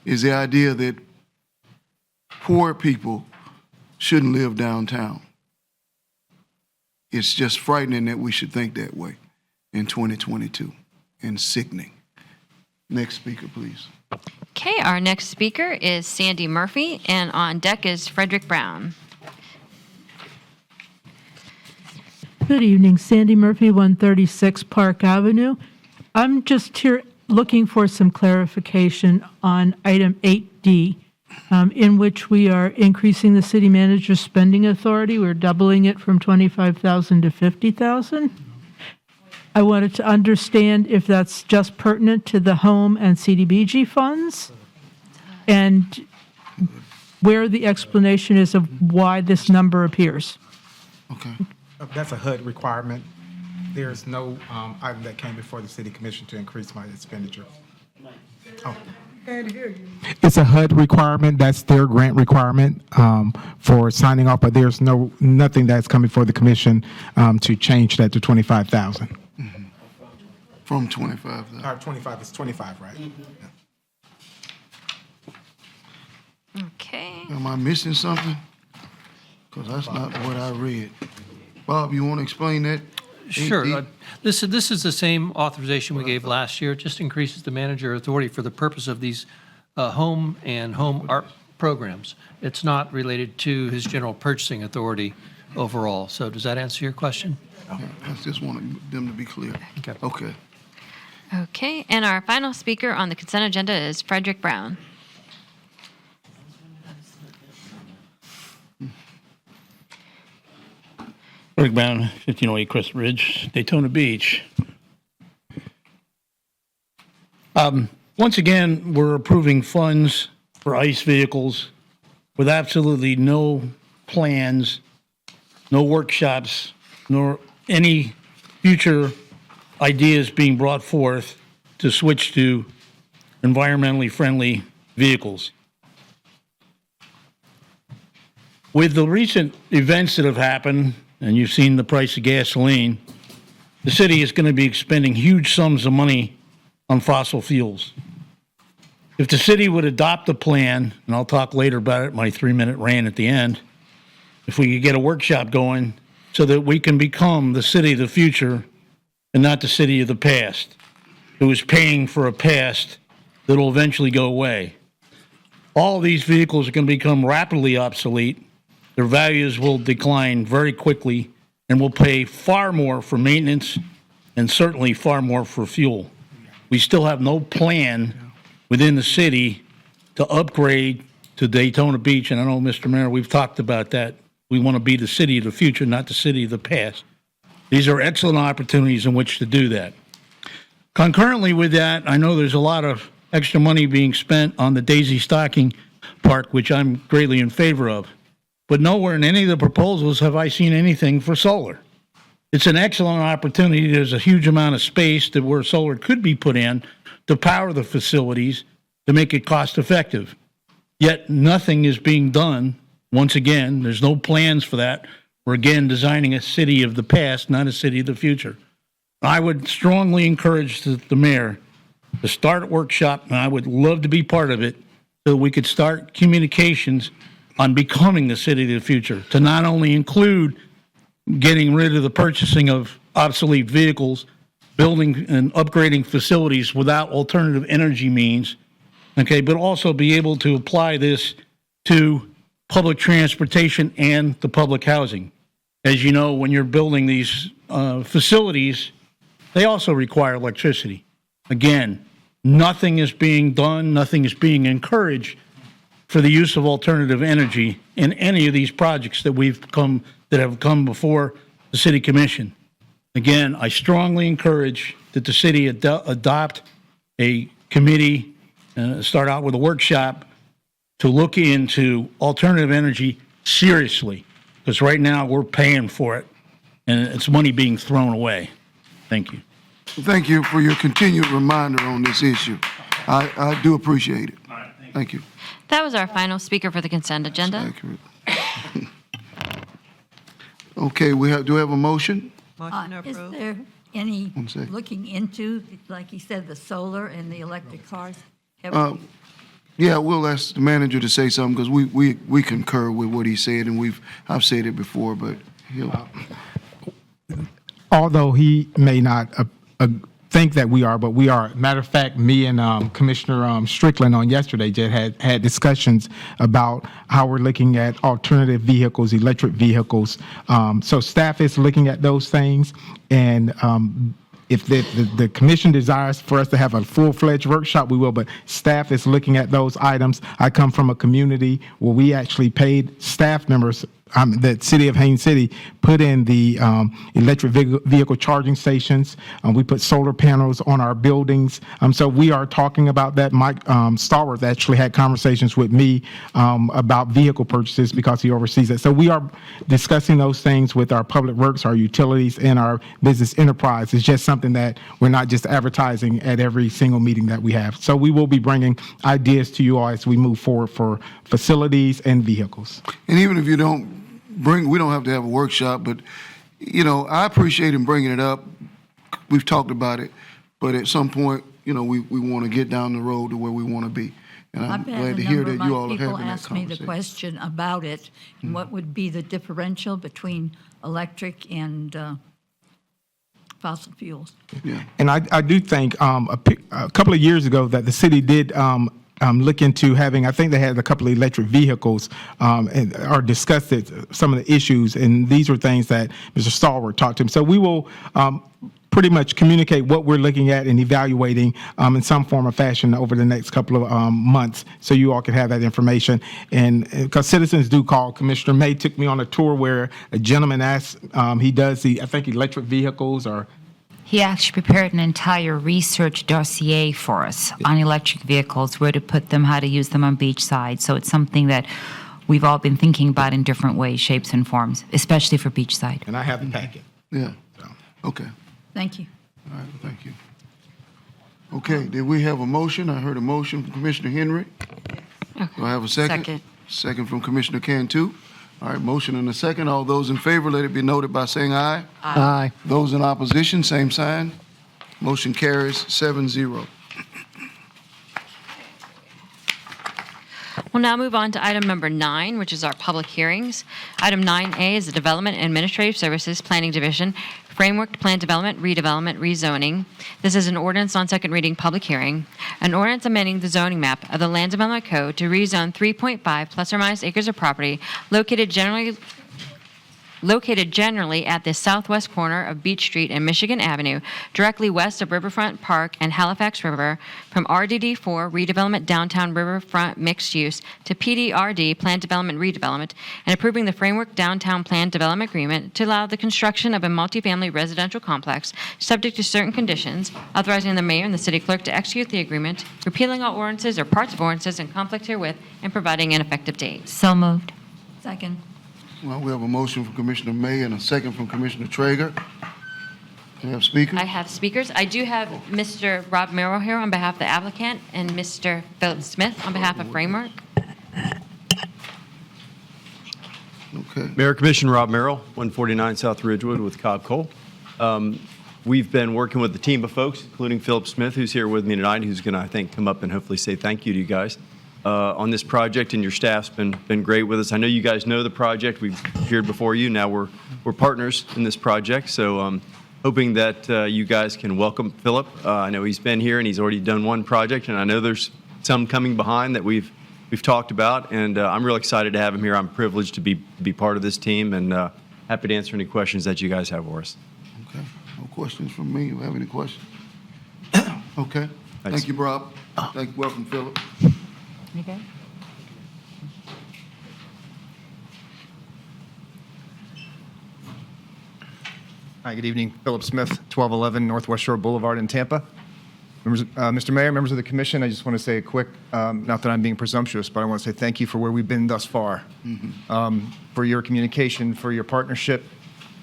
is the idea that poor people shouldn't live downtown. It's just frightening that we should think that way in 2022 and sickening. Next speaker, please. Okay, our next speaker is Sandy Murphy, and on deck is Frederick Brown. Good evening, Sandy Murphy, 136 Park Avenue. I'm just here looking for some clarification on item 8D, in which we are increasing the city manager's spending authority. We're doubling it from $25,000 to $50,000. I wanted to understand if that's just pertinent to the home and CDBG funds, and where the explanation is of why this number appears. Okay. That's a HUD requirement. There's no item that came before the city commission to increase my expenditure. Oh. It's a HUD requirement. That's their grant requirement for signing off, but there's nothing that's coming before the commission to change that to 25,000. Mm-hmm. From 25,000. 25 is 25, right? Okay. Am I missing something? Because that's not what I read. Bob, you want to explain that? Sure. This is the same authorization we gave last year. It just increases the manager authority for the purpose of these home and home art programs. It's not related to his general purchasing authority overall. So does that answer your question? I just wanted them to be clear. Okay, and our final speaker on the consent agenda is Frederick Brown. Rick Brown, 1508 Crest Ridge, Daytona Beach. Once again, we're approving funds for ICE vehicles with absolutely no plans, no workshops, nor any future ideas being brought forth to switch to environmentally friendly vehicles. With the recent events that have happened, and you've seen the price of gasoline, the city is going to be expending huge sums of money on fossil fuels. If the city would adopt a plan, and I'll talk later about it, my 3-minute rant at the end, if we could get a workshop going so that we can become the city of the future and not the city of the past, who is paying for a past that will eventually go away. All these vehicles are going to become rapidly obsolete. Their values will decline very quickly, and we'll pay far more for maintenance and certainly far more for fuel. We still have no plan within the city to upgrade to Daytona Beach, and I know, Mr. Mayor, we've talked about that. We want to be the city of the future, not the city of the past. These are excellent opportunities in which to do that. Concurrently with that, I know there's a lot of extra money being spent on the Daisy Stocking Park, which I'm greatly in favor of. But nowhere in any of the proposals have I seen anything for solar. It's an excellent opportunity. There's a huge amount of space that where solar could be put in to power the facilities to make it cost effective. Yet nothing is being done. Once again, there's no plans for that. We're again designing a city of the past, not a city of the future. I would strongly encourage the mayor to start a workshop, and I would love to be part of it, so that we could start communications on becoming the city of the future, to not only include getting rid of the purchasing of obsolete vehicles, building and upgrading facilities without alternative energy means, okay, but also be able to apply this to public transportation and to public housing. As you know, when you're building these facilities, they also require electricity. Again, nothing is being done, nothing is being encouraged for the use of alternative energy in any of these projects that have come before the City Commission. Again, I strongly encourage that the city adopt a committee, start out with a workshop to look into alternative energy seriously, because right now we're paying for it and it's money being thrown away. Thank you. Thank you for your continued reminder on this issue. I do appreciate it. Thank you. That was our final speaker for the consent agenda. Okay, do we have a motion? Is there any 1 second. looking into, like you said, the solar and the electric cars? Yeah, we'll ask the manager to say something because we concur with what he said, and I've said it before, but he'll. Although he may not think that we are, but we are. Matter of fact, me and Commissioner Strickland on yesterday just had discussions about how we're looking at alternative vehicles, electric vehicles. So staff is looking at those things, and if the commission desires for us to have a full-fledged workshop, we will, but staff is looking at those items. I come from a community where we actually paid staff members, the city of Haines City put in the electric vehicle charging stations. We put solar panels on our buildings. So we are talking about that. Mike Stallworth actually had conversations with me about vehicle purchases because he oversees it. So we are discussing those things with our public works, our utilities, and our business enterprise. It's just something that we're not just advertising at every single meeting that we have. So we will be bringing ideas to you all as we move forward for facilities and vehicles. And even if you don't we don't have to have a workshop, but, I appreciate him bringing it up. We've talked about it, but at some point, we want to get down the road to where we want to be. And I'm glad to hear that you all are having that People ask me the question about it, and what would be the differential between electric and fossil fuels? Yeah. And I do think a couple of years ago that the city did look into having, I think they had a couple of electric vehicles or discussed some of the issues, and these were things that Mr. Stallworth talked to him. So we will pretty much communicate what we're looking at and evaluating in some form or fashion over the next couple of months, so you all can have that information. And because citizens do call, Commissioner May took me on a tour where a gentleman asked, he does I think electric vehicles or. He actually prepared an entire research dossier for us on electric vehicles, where to put them, how to use them on beachside. So it's something that we've all been thinking about in different ways, shapes, and forms, especially for beachside. And I have the packet. Yeah. Okay. Thank you. All right, thank you. Okay, did we have a motion? I heard a motion from Commissioner Henry. Do I have a second? Second. Second from Commissioner Cantu. All right, motion and a second. All those in favor, let it be noted by saying aye. Aye. Those in opposition, same sign. Motion carries 7-0. We'll now move on to item number 9, which is our public hearings. Item 9A is the Development and Administrative Services Planning Division Framework to Plan Development, Redevelopment, Rezoning. This is an ordinance on second reading public hearing. An ordinance amending the zoning map of the Land Development Code to rezone 3.5 plus or minus acres of property located generally at the southwest corner of Beach Street and Michigan Avenue, directly west of Riverfront Park and Halifax River, from RDD4 Redevelopment Downtown Riverfront Mixed Use to PDRD Planned Development Redevelopment, and approving the Framework Downtown Plan Development Agreement to allow the construction of a multifamily residential complex subject to certain conditions, authorizing the mayor and the city clerk to execute the agreement, repealing all ordinances or parts of ordinances in conflict herewith, and providing an effective date. So moved. Second. Well, we have a motion from Commissioner May and a second from Commissioner Traeger. Do you have speakers? I have speakers. I do have Mr. Rob Merrill here on behalf of the applicant and Mr. Philip Smith on behalf of Framework. Okay. Mayor Commissioner Rob Merrill, 149 South Ridgewood with Cobb Cole. We've been working with the team of folks, including Philip Smith, who's here with me tonight, who's going to, I think, come up and hopefully say thank you to you guys on this project, and your staff's been great with us. I know you guys know the project. We've appeared before you. Now we're partners in this project, so hoping that you guys can welcome Philip. I know he's been here and he's already done one project, and I know there's some coming behind that we've talked about, and I'm real excited to have him here. I'm privileged to be part of this team, and happy to answer any questions that you guys have for us. Okay. No questions from me. You have any questions? Okay. Thanks. Thank you, Rob. Thank you. Welcome, Philip. Okay. Hi, good evening. Philip Smith, 1211 Northwest Shore Boulevard in Tampa. Mr. Mayor, members of the commission, I just want to say a quick, not that I'm being presumptuous, but I want to say thank you for where we've been thus far, for your communication, for your partnership.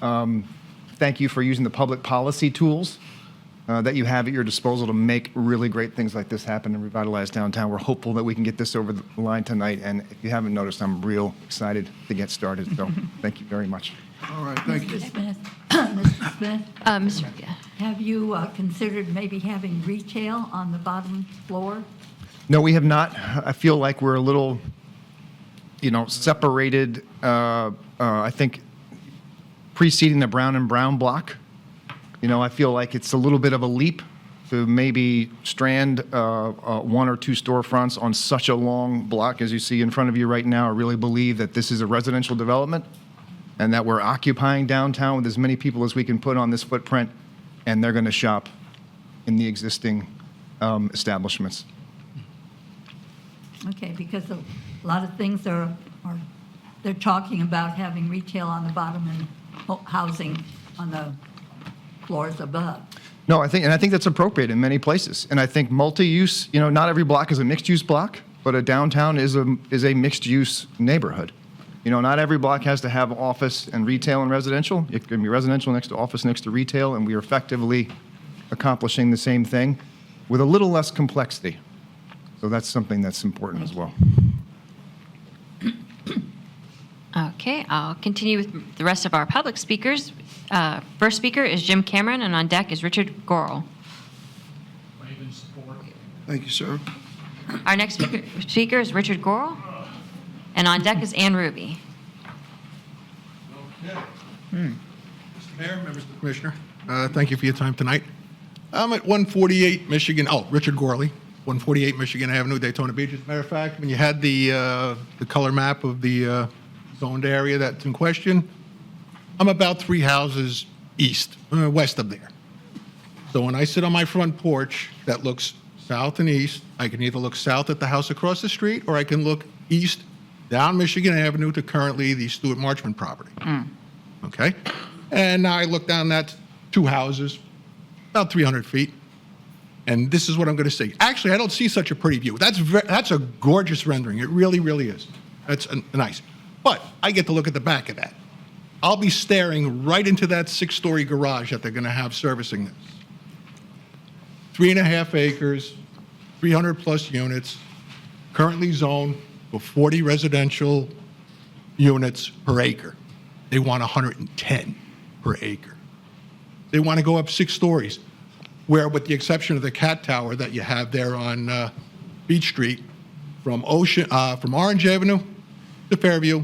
Thank you for using the public policy tools that you have at your disposal to make really great things like this happen and revitalize downtown. We're hopeful that we can get this over the line tonight, and if you haven't noticed, I'm real excited to get started, so thank you very much. All right, thank you. Mr. Smith, Mr. Smith, Yeah. have you considered maybe having retail on the bottom floor? No, we have not. I feel like we're a little, separated, I think, preceding the Brown and Brown block. I feel like it's a little bit of a leap to maybe strand one or two storefronts on such a long block as you see in front of you right now. I really believe that this is a residential development and that we're occupying downtown with as many people as we can put on this footprint, and they're going to shop in the existing establishments. Okay, because a lot of things they're talking about having retail on the bottom and housing on the floors above. No, I think that's appropriate in many places. And I think multi-use, not every block is a mixed-use block, but a downtown is a mixed-use neighborhood. Not every block has to have office and retail and residential. It can be residential next to office, next to retail, and we are effectively accomplishing the same thing with a little less complexity. So that's something that's important as well. Okay, I'll continue with the rest of our public speakers. First speaker is Jim Cameron, and on deck is Richard Gorel. Thank you, sir. Our next speaker is Richard Gorel, and on deck is Ann Ruby. Mr. Mayor, members of the Commissioner, thank you for your time tonight. I'm at 148 Michigan, Richard Gorley, 148 Michigan Avenue, Daytona Beach. As a matter of fact, when you had the color map of the zoned area that's in question, I'm about 3 houses west of there. So when I sit on my front porch that looks south and east, I can either look south at the house across the street, or I can look east down Michigan Avenue to currently the Stuart Marchman property. Okay? And now I look down that two houses, about 300 feet, and this is what I'm going to see. Actually, I don't see such a pretty view. That's a gorgeous rendering. It really, really is. That's nice. But I get to look at the back of that. I'll be staring right into that 6-story garage that they're going to have servicing this. 3.5 acres, 300+ units, currently zoned for 40 residential units per acre. They want 110 per acre. They want to go up 6 stories, where with the exception of the cat tower that you have there on Beach Street, from Orange Avenue to Fairview,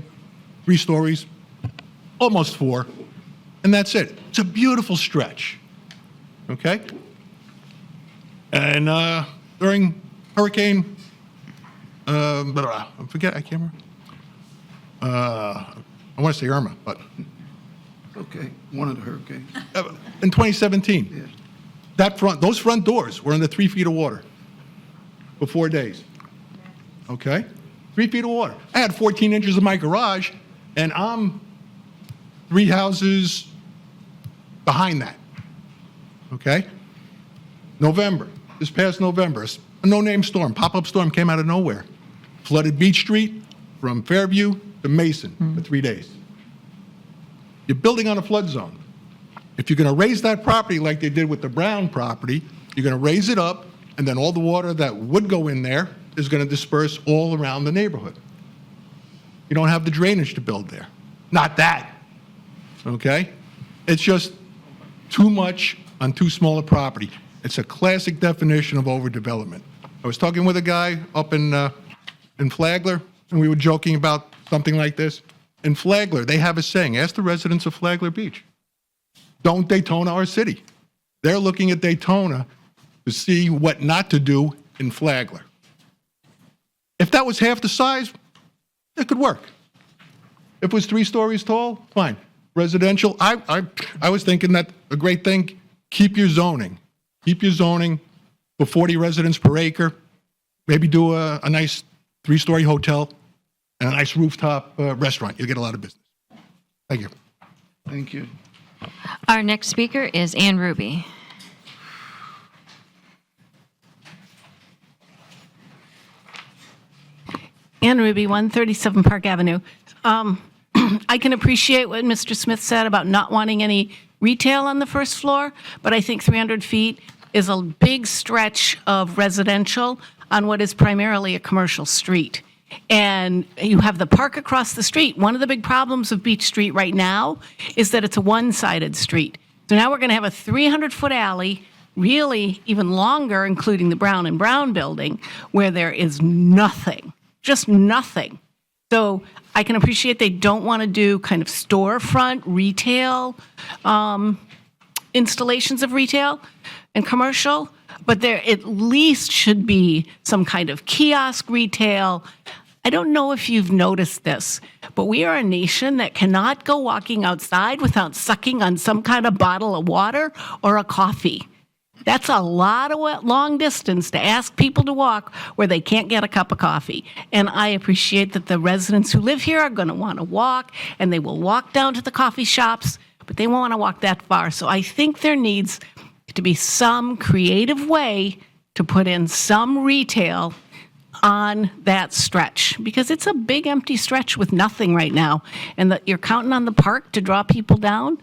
3 stories, almost 4, and that's it. It's a beautiful stretch, okay? And during Hurricane, I can't remember. I want to say Irma, but. Okay, one of the hurricanes. In 2017, those front doors were under 3 feet of water for 4 days. Okay? 3 feet of water. I had 14 inches in my garage, and I'm 3 houses behind that. Okay? November, this past November, a no-name storm, pop-up storm came out of nowhere. Flooded Beach Street from Fairview to Mason for 3 days. You're building on a flood zone. If you're going to raise that property like they did with the Brown property, you're going to raise it up, and then all the water that would go in there is going to disperse all around the neighborhood. You don't have the drainage to build there. Not that. Okay? It's just too much on too small a property. It's a classic definition of overdevelopment. I was talking with a guy up in Flagler, and we were joking about something like this. In Flagler, they have a saying, ask the residents of Flagler Beach, don't Daytona our city. They're looking at Daytona to see what not to do in Flagler. If that was half the size, it could work. If it was 3 stories tall, fine. Residential, I was thinking that a great thing, keep your zoning. Keep your zoning for 40 residents per acre. Maybe do a nice 3-story hotel and a nice rooftop restaurant. You'll get a lot of business. Thank you. Thank you. Our next speaker is Ann Ruby. Ann Ruby, 137 Park Avenue. I can appreciate what Mr. Smith said about not wanting any retail on the first floor, but I think 300 feet is a big stretch of residential on what is primarily a commercial street. And you have the park across the street. One of the big problems of Beach Street right now is that it's a one-sided street. So now we're going to have a 300-foot alley, really even longer, including the Brown and Brown building, where there is nothing, just nothing. So I can appreciate they don't want to do kind of storefront retail installations of retail and commercial, but there at least should be some kind of kiosk retail. I don't know if you've noticed this, but we are a nation that cannot go walking outside without sucking on some kind of bottle of water or a coffee. That's a lot of long distance to ask people to walk where they can't get a cup of coffee. And I appreciate that the residents who live here are going to want to walk, and they will walk down to the coffee shops, but they won't want to walk that far. So I think there needs to be some creative way to put in some retail on that stretch, because it's a big empty stretch with nothing right now, and that you're counting on the park to draw people down.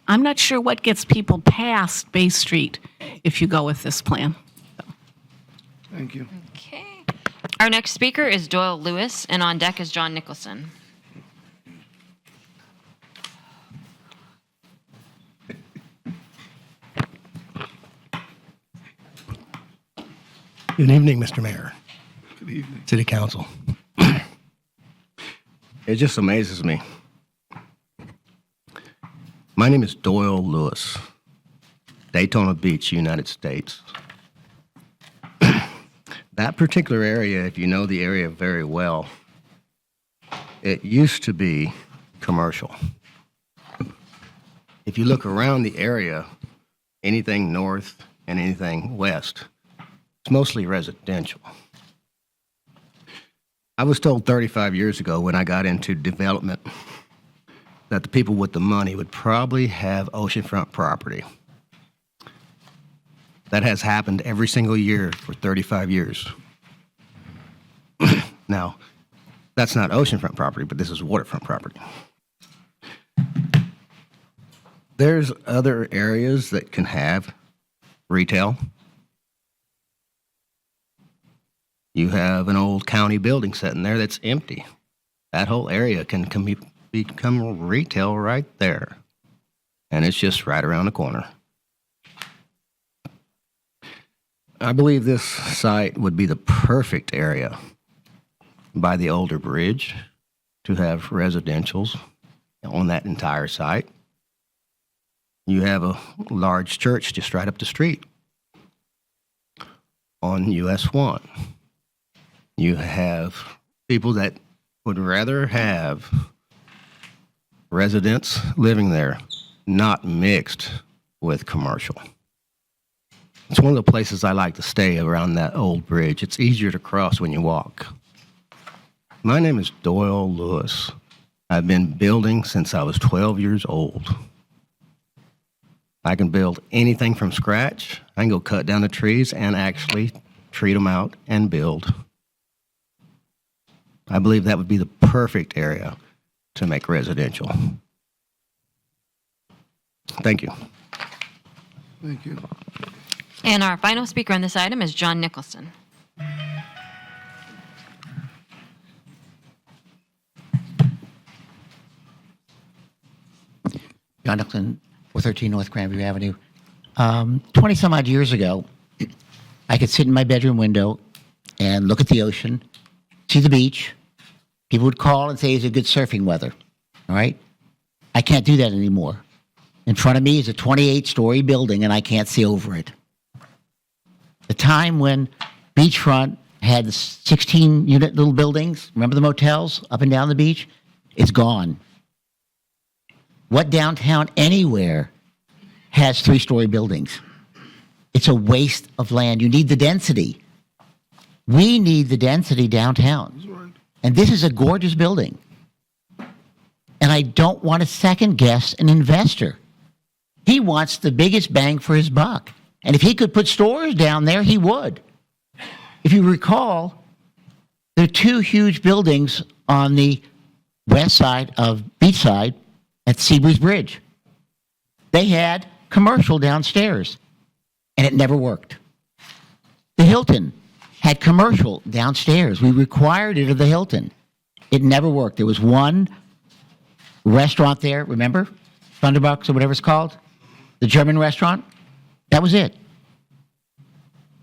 I'm not sure what gets people past Bay Street if you go with this plan. Thank you. Okay. Our next speaker is Doyle Lewis, and on deck is John Nicholson. Good evening, Mr. Mayor. Good evening. City Council. It just amazes me. My name is Doyle Lewis, Daytona Beach, United States. That particular area, if you know the area very well, it used to be commercial. If you look around the area, anything north, and anything west. It's mostly residential. I was told 35 years ago when I got into development that the people with the money would probably have oceanfront property. That has happened every single year for 35 years. Now, that's not oceanfront property, but this is waterfront property. There's other areas that can have retail. You have an old county building sitting there that's empty. That whole area can become retail right there. And it's just right around the corner. I believe this site would be the perfect area by the older bridge to have residentials on that entire site. You have a large church just right up the street on US 1. You have people that would rather have residents living there, not mixed with commercial. It's one of the places I like to stay around that old bridge. It's easier to cross when you walk. My name is Doyle Lewis. I've been building since I was 12 years old. I can build anything from scratch. I can go cut down the trees and actually treat them out and build. I believe that would be the perfect area to make residential. Thank you. Thank you. And our final speaker on this item is John Nicholson. John Nicholson, 413 North Granview Avenue. 20 some odd years ago, I could sit in my bedroom window and look at the ocean, see the beach. People would call and say, "Is it good surfing weather?" All right? I can't do that anymore. In front of me is a 28-story building, and I can't see over it. The time when beachfront had 16-unit little buildings, remember the motels up and down the beach? It's gone. What downtown anywhere has 3-story buildings? It's a waste of land. You need the density. We need the density downtown. And this is a gorgeous building. And I don't want to second guess an investor. He wants the biggest bang for his buck. And if he could put stores down there, he would. If you recall, there are 2 huge buildings on the west side of Beachside at Seabreeze Bridge. They had commercial downstairs, and it never worked. The Hilton had commercial downstairs. We required it of the Hilton. It never worked. There was one restaurant there, remember? Thunderbucks or whatever it's called? The German restaurant? That was it.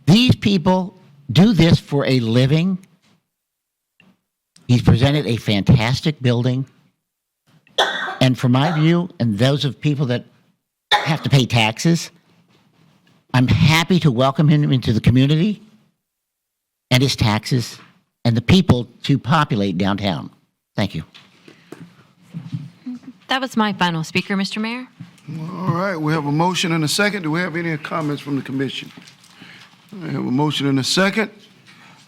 These people do this for a living. He's presented a fantastic building. And from my view, and those of people that have to pay taxes, I'm happy to welcome him into the community and his taxes and the people to populate downtown. Thank you. That was my final speaker, Mr. Mayor. All right, we have a motion and a second. Do we have any comments from the commission? We have a motion and a second.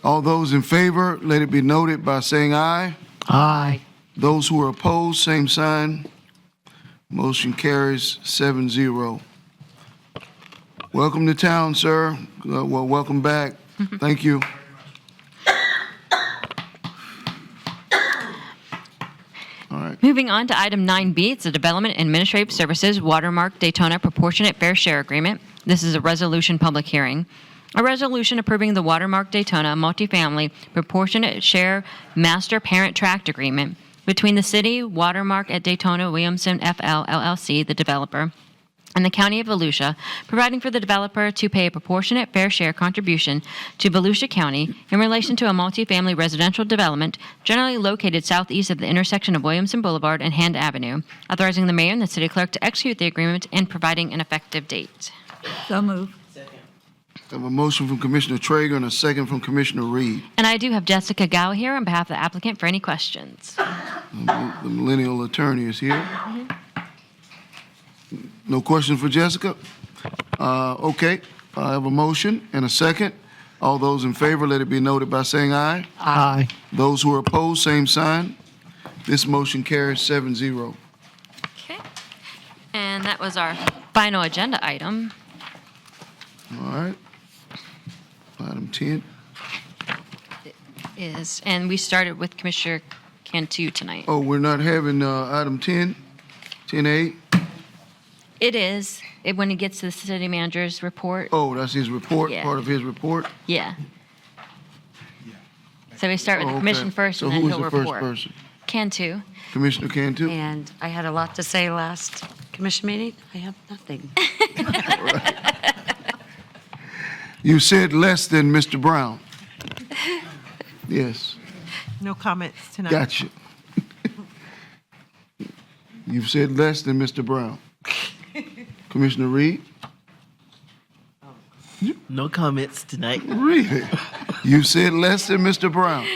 All those in favor, let it be noted by saying aye. Aye. Those who are opposed, same sign. Motion carries 7-0. Welcome to town, sir. Well, welcome back. Thank you. Moving on to item 9B, it's the Development and Administrative Services Watermark Daytona Proportionate Fair Share Agreement. This is a resolution public hearing. A resolution approving the Watermark Daytona Multifamily Proportionate Share Master Parent Tract Agreement between the City, Watermark at Daytona Williamson FL LLC, the developer, and the County of Volusia, providing for the developer to pay a proportionate fair share contribution to Volusia County in relation to a multifamily residential development generally located southeast of the intersection of Williamson Boulevard and Hand Avenue, authorizing the mayor and the city clerk to execute the agreement and providing an effective date. So moved. I have a motion from Commissioner Traeger and a second from Commissioner Reed. And I do have Jessica Gow here on behalf of the applicant for any questions. The millennial attorney is here. No questions for Jessica? Okay. I have a motion and a second. All those in favor, let it be noted by saying aye. Aye. Those who are opposed, same sign. This motion carries 7-0. Okay. And that was our final agenda item. All right. Item 10. And we started with Commissioner Cantu tonight. Oh, we're not having item 10, 10A? It is, when he gets to the city manager's report. Oh, that's his report, Yeah. part of his report? Yeah. So we start with Oh, the okay. commission first, So and then who is he'll the first report. person? Cantu. Commissioner Cantu? And I had a lot to say last commission meeting. I have nothing. You said less than Mr. Brown. Yes, No comments tonight. gotcha. You've said less than Mr. Brown. Commissioner Reed? No comments tonight. Really? You said less than Mr. Brown.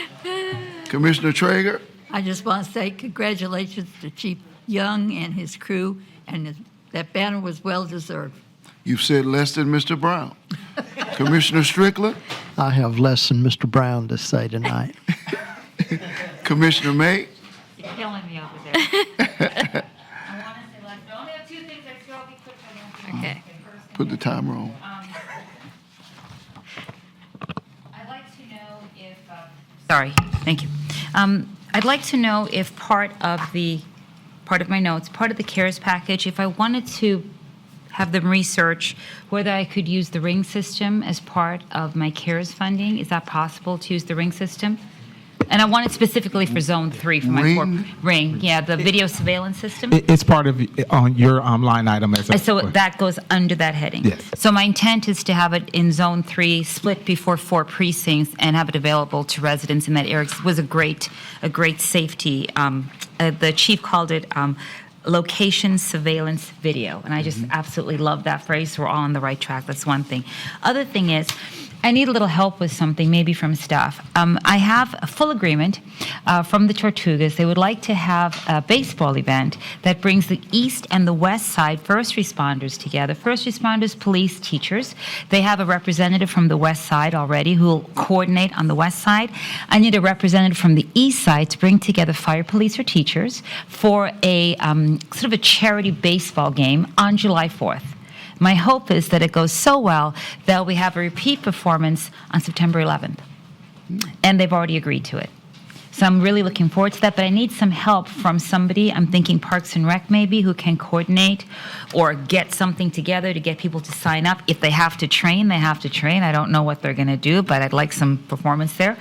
Commissioner Traeger? I just want to say congratulations to Chief Young and his crew, and that banner was well-deserved. You've said less than Mr. Brown. Commissioner Strickland? I have less than Mr. Brown to say tonight. Commissioner May? You're killing me over there. I want to say last, I only have two things. I swear I'll be quick. Okay. Put the timer on. I'd like to know if, sorry, thank you. I'd like to know if part of my notes, part of the CARES package, if I wanted to have them research whether I could use the ring system as part of my CARES funding. Is that possible to use the ring system? And I want it specifically for Zone 3 for my ring. Yeah, the video surveillance system. It's part of on your line item as a. So that goes under that heading. Yes. So my intent is to have it in Zone 3, split before 4 precincts, and have it available to residents in that area. It was a great safety. The chief called it location surveillance video, and I just absolutely love that phrase. We're all on the right track. That's one thing. Other thing is, I need a little help with something, maybe from staff. I have a full agreement from the Tortugas. They would like to have a baseball event that brings the east and the west side first responders together. First responders, police, teachers. They have a representative from the west side already who will coordinate on the west side. I need a representative from the east side to bring together fire, police, or teachers for a sort of a charity baseball game on July 4th. My hope is that it goes so well that we have a repeat performance on September 11th. And they've already agreed to it. So I'm really looking forward to that, but I need some help from somebody. I'm thinking Parks and Rec maybe, who can coordinate or get something together to get people to sign up. If they have to train, they have to train. I don't know what they're going to do, but I'd like some performance there.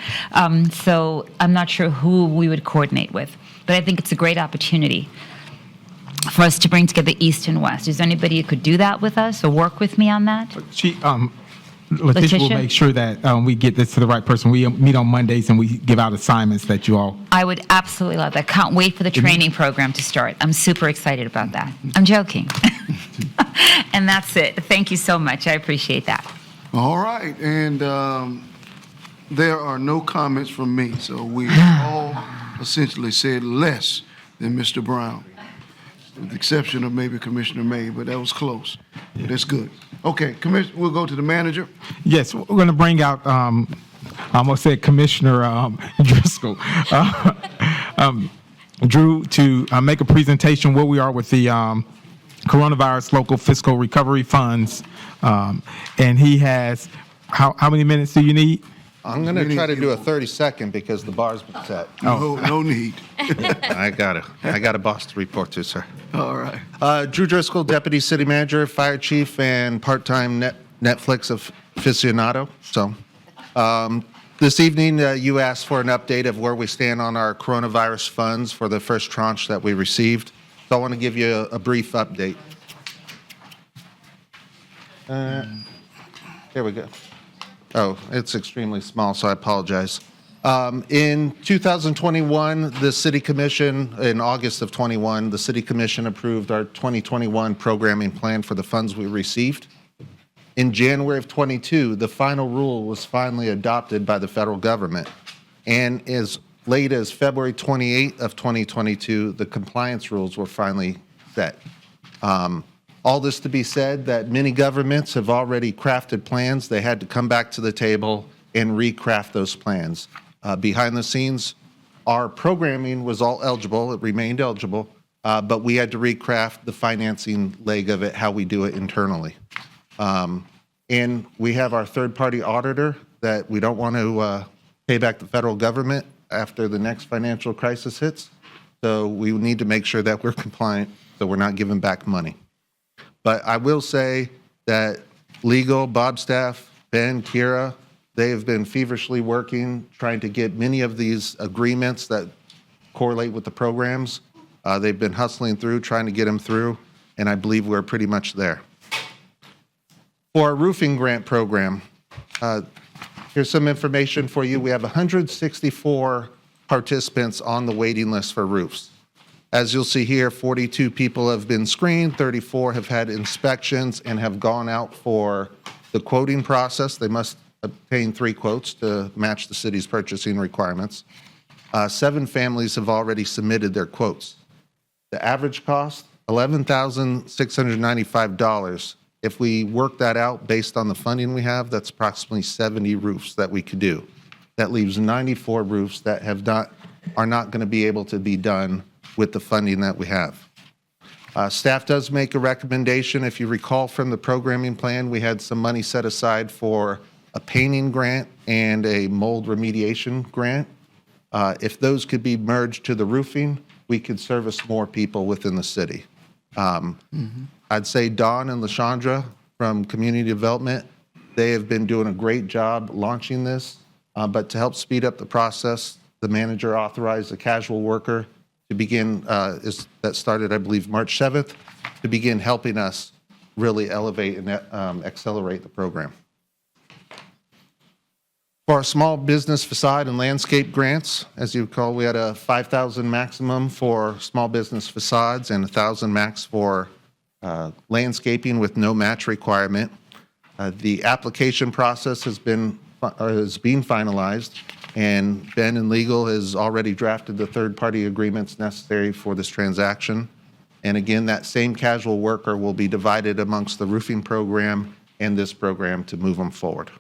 So I'm not sure who we would coordinate with, but I think it's a great opportunity for us to bring together East and West. Is there anybody who could do that with us or work with me on that? Letitia will make sure that we get this to the right person. We meet on Mondays and we give out assignments that you all. I would absolutely love that. Can't wait for the training program to start. I'm super excited about that. I'm joking. And that's it. Thank you so much. I appreciate that. All right, and there are no comments from me, so we all essentially said less than Mr. Brown, with the exception of maybe Commissioner May, but that was close. But that's good. Okay, we'll go to the manager. Yes, we're going to bring out, I almost said Commissioner Driscoll, Drew, to make a presentation where we are with the coronavirus local fiscal recovery funds. And he has, how many minutes do you need? I'm going to try to do a 30-second because the bar's been set. No need. I got a boss to report to, sir. All right. Drew Driscoll, Deputy City Manager, Fire Chief, and part-time Netflix aficionado. So this evening, you asked for an update of where we stand on our coronavirus funds for the first tranche that we received. So I want to give you a brief update. Here we go. Oh, it's extremely small, so I apologize. In 2021, the City Commission, in August of 21, the City Commission approved our 2021 programming plan for the funds we received. In January of 22, the final rule was finally adopted by the federal government. And as late as February 28 of 2022, the compliance rules were finally set. All this to be said that many governments have already crafted plans. They had to come back to the table and recraft those plans. Behind the scenes, our programming was all eligible. It remained eligible, but we had to recraft the financing leg of it, how we do it internally. And we have our third-party auditor that we don't want to pay back the federal government after the next financial crisis hits. So we need to make sure that we're compliant, so we're not giving back money. But I will say that legal, Bob staff, Ben, Kira, they have been feverishly working, trying to get many of these agreements that correlate with the programs. They've been hustling through, trying to get them through, and I believe we're pretty much there. For our roofing grant program, here's some information for you. We have 164 participants on the waiting list for roofs. As you'll see here, 42 people have been screened, 34 have had inspections and have gone out for the quoting process. They must obtain 3 quotes to match the city's purchasing requirements. 7 families have already submitted their quotes. The average cost, $11,695. If we work that out based on the funding we have, that's approximately 70 roofs that we could do. That leaves 94 roofs that are not going to be able to be done with the funding that we have. Staff does make a recommendation. If you recall from the programming plan, we had some money set aside for a painting grant and a mold remediation grant. If those could be merged to the roofing, we could service more people within the city. I'd say Dawn and LaShondra from Community Development, they have been doing a great job launching this, but to help speed up the process, the manager authorized a casual worker to begin, that started, I believe, March 7th, to begin helping us really elevate and accelerate the program. For our small business facade and landscape grants, as you recall, we had a $5,000 maximum for small business facades and $1,000 max for landscaping with no match requirement. The application process is being finalized, and Ben and Legal has already drafted the third-party agreements necessary for this transaction. And again, that same casual worker will be divided amongst the roofing program and this program to move them forward.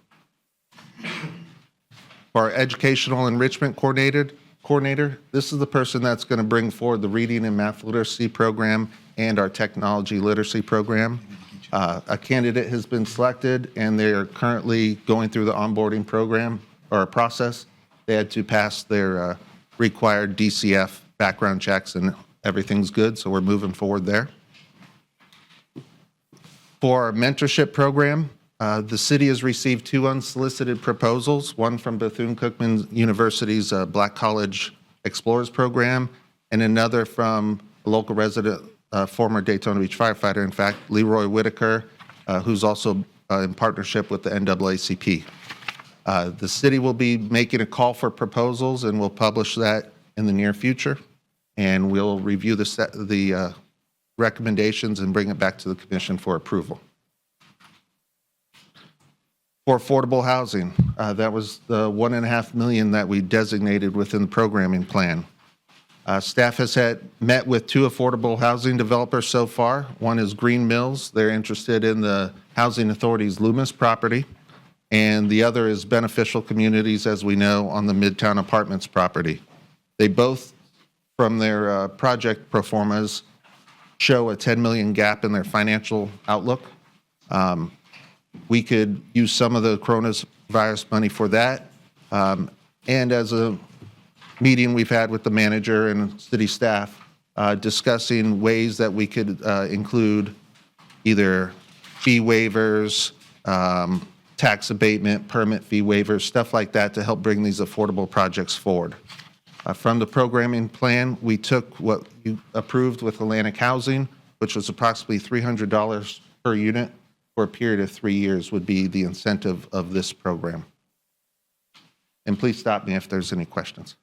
For our educational enrichment coordinator, this is the person that's going to bring forward the reading and math literacy program and our technology literacy program. A candidate has been selected, and they are currently going through the onboarding program or process. They had to pass their required DCF background checks, and everything's good, so we're moving forward there. For our mentorship program, the city has received 2 unsolicited proposals, one from Bethune-Cookman University's Black College Explorers program, and another from a local resident, former Daytona Beach firefighter, in fact, Leroy Whitaker, who's also in partnership with the NAACP. The city will be making a call for proposals, and we'll publish that in the near future, and we'll review the recommendations and bring it back to the commission for approval. For affordable housing, that was the $1.5 million that we designated within the programming plan. Staff has met with 2 affordable housing developers so far. One is Green Mills. They're interested in the Housing Authority's Loomis property. And the other is Beneficial Communities, as we know, on the Midtown Apartments property. They both, from their project proformas, show a $10 million gap in their financial outlook. We could use some of the coronavirus money for that. And as a meeting we've had with the manager and city staff, discussing ways that we could include either fee waivers, tax abatement, permit fee waivers, stuff like that to help bring these affordable projects forward. From the programming plan, we took what you approved with Atlantic Housing, which was approximately $300 per unit for a period of 3 years would be the incentive of this program. And please stop me if there's any questions.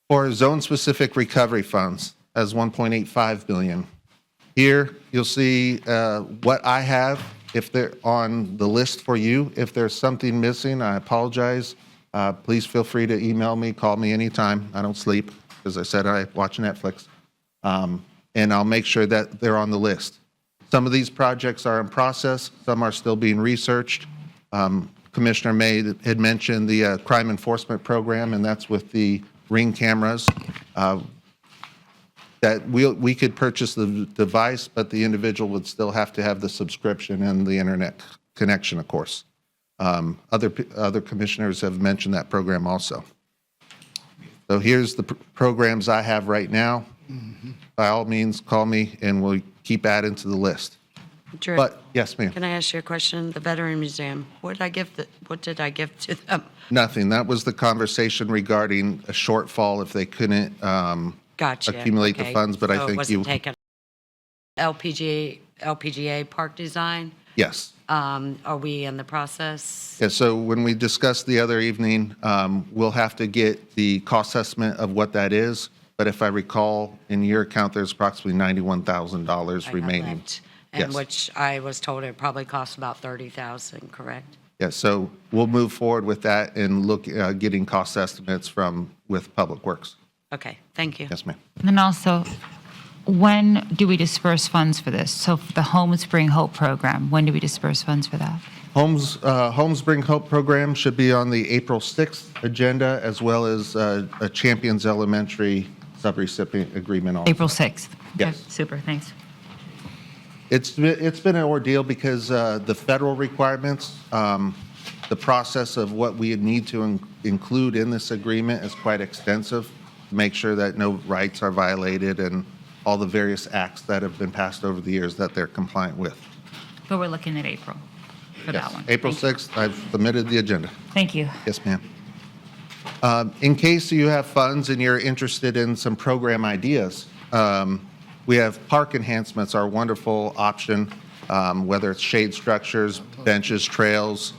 For zone-specific recovery funds, as $1.85 billion. Here, you'll see what I have, if they're on the list for you. If there's something missing, I apologize. Please feel free to email me, call me anytime. I don't sleep. As I said, I watch Netflix. And I'll make sure that they're on the list. Some of these projects are in process, some are still being researched. Commissioner May had mentioned the crime enforcement program, and that's with the Ring cameras. That we could purchase the device, but the individual would still have to have the subscription and the internet connection, of course. Other commissioners have mentioned that program also. So here's the programs I have right now. By all means, call me and we'll keep adding to the list. Drew, But, yes, ma'am. can I ask you a question? The Veteran Museum, what did I give to them? Nothing. That was the conversation regarding a shortfall if they couldn't Gotcha. accumulate the Okay. funds, but So I it think wasn't you, taken. LPGA park design, yes. are we in the process? Yeah, so when we discussed the other evening, we'll have to get the cost estimate of what that is. But if I recall, in your account, there's approximately $91,000 I have remaining. left, And Yes. which I was told it probably costs about 30,000, correct? Yeah, so we'll move forward with that and look, getting cost estimates with Public Works. Okay, thank you. Yes, ma'am. And then also, when do we disperse funds for this? So for the Homes Bring Hope program, when do we disperse funds for that? Homes Bring Hope program should be on the April 6th agenda, as well as a Champions Elementary subrecipient agreement also. April 6th? Okay, Yes. super, thanks. It's been an ordeal because the federal requirements, the process of what we need to include in this agreement is quite extensive. Make sure that no rights are violated and all the various acts that have been passed over the years that they're compliant with. But we're looking at April for that one. April 6th, I've submitted the agenda. Thank you. Yes, ma'am. In case you have funds and you're interested in some program ideas, we have park enhancements, our wonderful option, whether it's shade structures, benches, trails,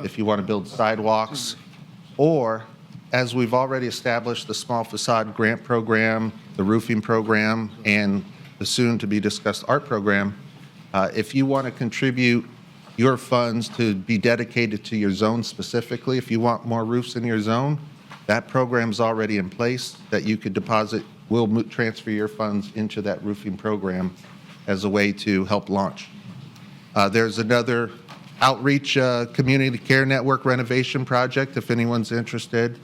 if you want to build sidewalks, or as we've already established, the small facade grant program, the roofing program, and the soon-to-be-discussed art program, if you want to contribute your funds to be dedicated to your zone specifically, if you want more roofs in your zone, that program's already in place that you could deposit. We'll transfer your funds into that roofing program as a way to help launch. There's another outreach community care network renovation project, if anyone's interested.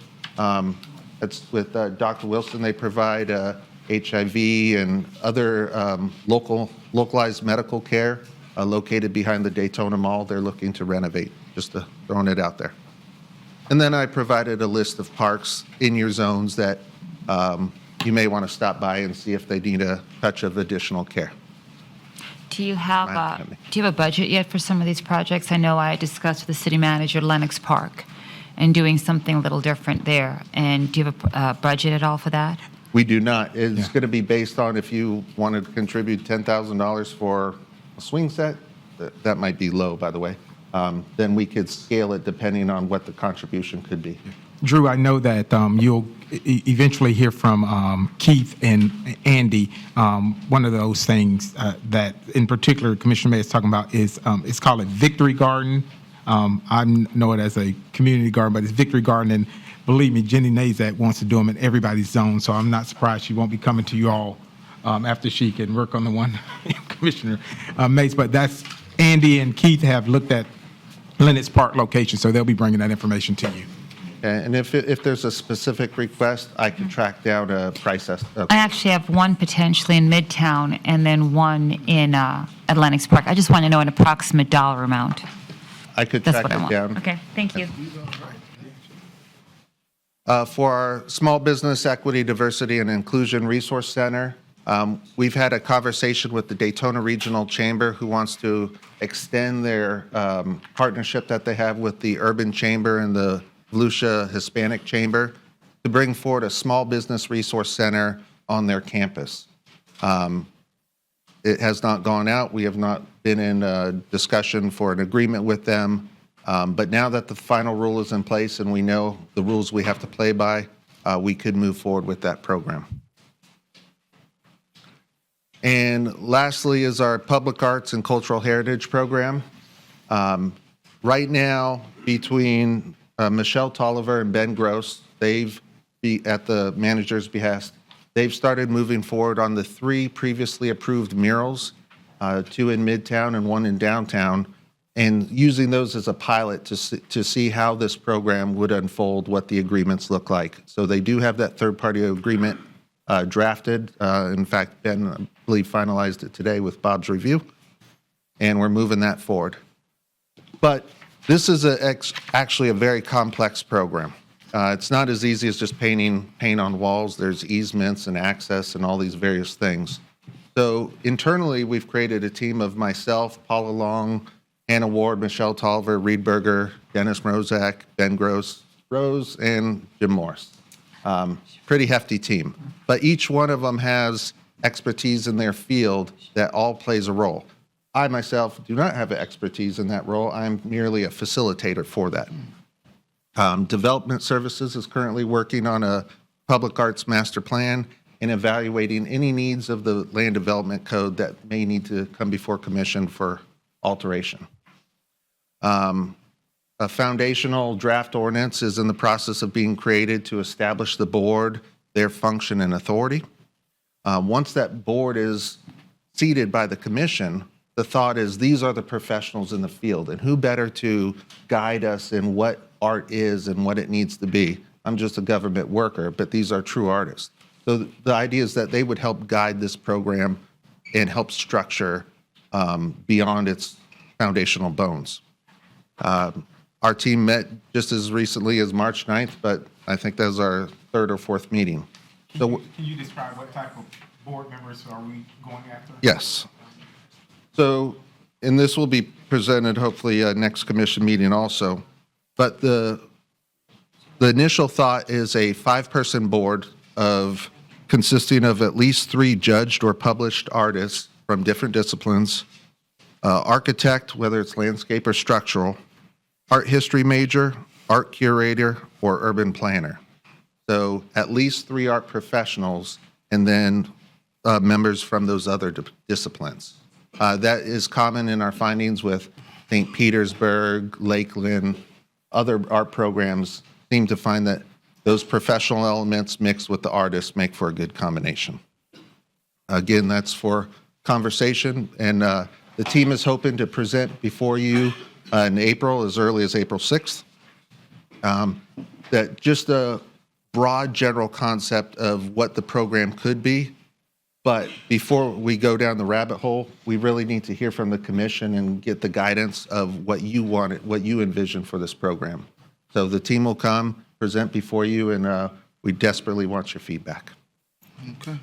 It's with Dr. Wilson. They provide HIV and other localized medical care located behind the Daytona Mall. They're looking to renovate, just throwing it out there. And then I provided a list of parks in your zones that you may want to stop by and see if they need a touch of additional care. Do you have a budget yet for some of these projects? I know I discussed with the city manager Lenox Park and doing something a little different there. And do you have a budget at all for that? We do not. It's going to be based on if you wanted to contribute $10,000 for a swing set. That might be low, by the way. Then we could scale it depending on what the contribution could be. Drew, I know that you'll eventually hear from Keith and Andy. One of those things that, in particular, Commissioner May is talking about is it's called a Victory Garden. I know it as a community garden, but it's Victory Garden. And believe me, Jenny Nazat wants to do them in everybody's zone, so I'm not surprised she won't be coming to you all after she can work on the one Commissioner Mace. But that's Andy and Keith have looked at Lenox Park location, so they'll be bringing that information to you. And if there's a specific request, I can track down a price estimate. I actually have one potentially in Midtown and then one in at Lenox Park. I just want to know an approximate dollar amount. I could That's track what I it want. down. Okay, thank you. For our Small Business Equity, Diversity, and Inclusion Resource Center, we've had a conversation with the Daytona Regional Chamber, who wants to extend their partnership that they have with the Urban Chamber and the Volusia Hispanic Chamber to bring forward a small business resource center on their campus. It has not gone out. We have not been in a discussion for an agreement with them. But now that the final rule is in place and we know the rules we have to play by, we could move forward with that program. And lastly is our Public Arts and Cultural Heritage Program. Right now, between Michelle Tolliver and Ben Gross, at the manager's behest, they've started moving forward on the 3 previously approved murals. 2 in Midtown and 1 in downtown, and using those as a pilot to see how this program would unfold, what the agreements look like. So they do have that third-party agreement drafted. In fact, Ben, I believe, finalized it today with Bob's review, and we're moving that forward. But this is actually a very complex program. It's not as easy as just paint on walls. There's easements and access and all these various things. So internally, we've created a team of myself, Paula Long, Hannah Ward, Michelle Tolliver, Reed Berger, Dennis Rozak, Ben Gross, Rose, and Jim Morris. Pretty hefty team. But each one of them has expertise in their field that all plays a role. I myself do not have expertise in that role. I'm merely a facilitator for that. Development Services is currently working on a public arts master plan and evaluating any needs of the land development code that may need to come before commission for alteration. A foundational draft ordinance is in the process of being created to establish the board, their function and authority. Once that board is seated by the commission, the thought is these are the professionals in the field, and who better to guide us in what art is and what it needs to be. I'm just a government worker, but these are true artists. So the idea is that they would help guide this program and help structure beyond its foundational bones. Our team met just as recently as March 9th, but I think that was our 3rd or 4th meeting. So, Can you describe what type of board members are we going after? yes. So, and this will be presented hopefully next commission meeting also. But the initial thought is a 5-person board consisting of at least 3 judged or published artists from different disciplines, architect, whether it's landscape or structural, art history major, art curator, or urban planner. So at least 3 art professionals and then members from those other disciplines. That is common in our findings with St. Petersburg, Lakeland, other art programs seem to find that those professional elements mixed with the artists make for a good combination. Again, that's for conversation, and the team is hoping to present before you in April, as early as April 6th. That just a broad general concept of what the program could be. But before we go down the rabbit hole, we really need to hear from the commission and get the guidance of what you want, what you envision for this program. So the team will come, present before you, and we desperately want your feedback. Okay.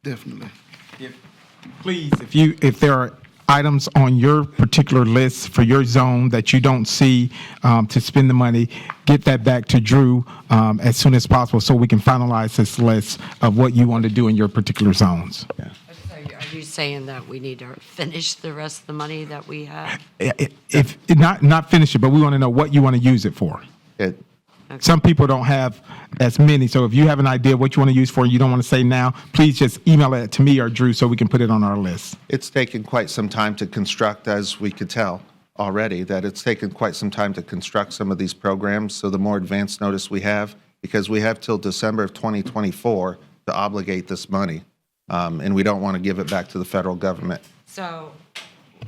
Definitely. Please, if there are items on your particular list for your zone that you don't see to spend the money, get that back to Drew as soon as possible so we can finalize this list of what you want to do in your particular zones. Yeah. Are you saying that we need to finish the rest of the money that we have? If not finish it, but we want to know what you want to use it for. Some people don't have as many, so if you have an idea of what you want to use for and you don't want to say now, please just email it to me or Drew so we can put it on our list. It's taken quite some time to construct, as we could tell already, that it's taken quite some time to construct some of these programs. So the more advanced notice we have, because we have till December of 2024 to obligate this money, and we don't want to give it back to the federal government. So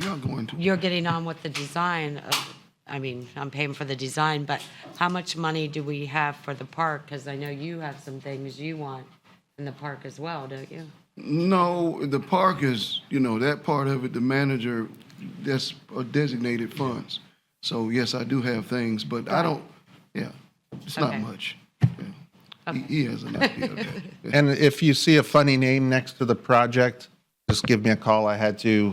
You're going to. you're getting on with the design of, I mean, I'm paying for the design, but how much money do we have for the park? Because I know you have some things you want in the park as well, don't you? No, the park is, that part of it, the manager, that's designated funds. So yes, I do have things, but I don't, it's not Okay. much. Yeah. He has an idea of that. And if you see a funny name next to the project, just give me a call. I had to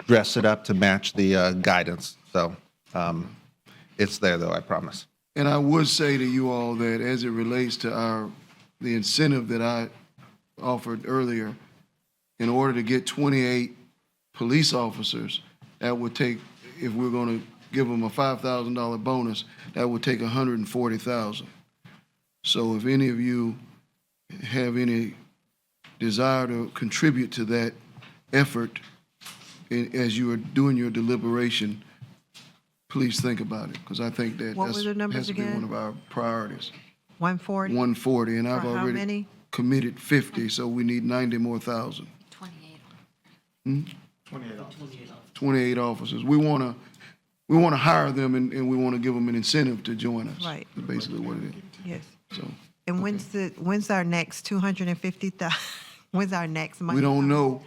dress it up to match the guidance. So it's there, though, I promise. And I would say to you all that as it relates to the incentive that I offered earlier, in order to get 28 police officers, that would take, if we're going to give them a $5,000 bonus, that would take $140,000. So if any of you have any desire to contribute to that effort as you are doing your deliberation, please think about it, because I think that What were the numbers has to be again? one of our priorities. 140? 140, and I've For how already many? committed 50, so we need 90 more thousand. 28. 28 officers. We want to hire them and we want to give them an incentive to join us. Right. That's basically what it is. Yes. So And when's our next 250,000? When's our next money? we don't know.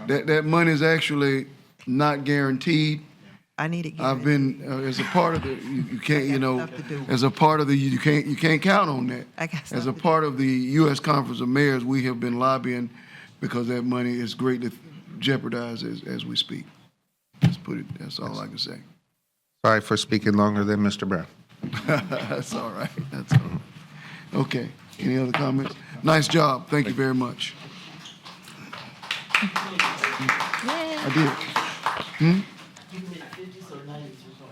That money is actually not guaranteed. I need it. I've been as a part of the you can't as a part of the you can't count on that. I got As a part of the U.S. Conference of Mayors, we have been lobbying because that money is greatly jeopardized as we speak. Just put it. That's all I can say. Sorry for speaking longer than Mr. Brown. That's all right. That's all right. Okay. Any other comments? Nice job. Thank you very much. I did.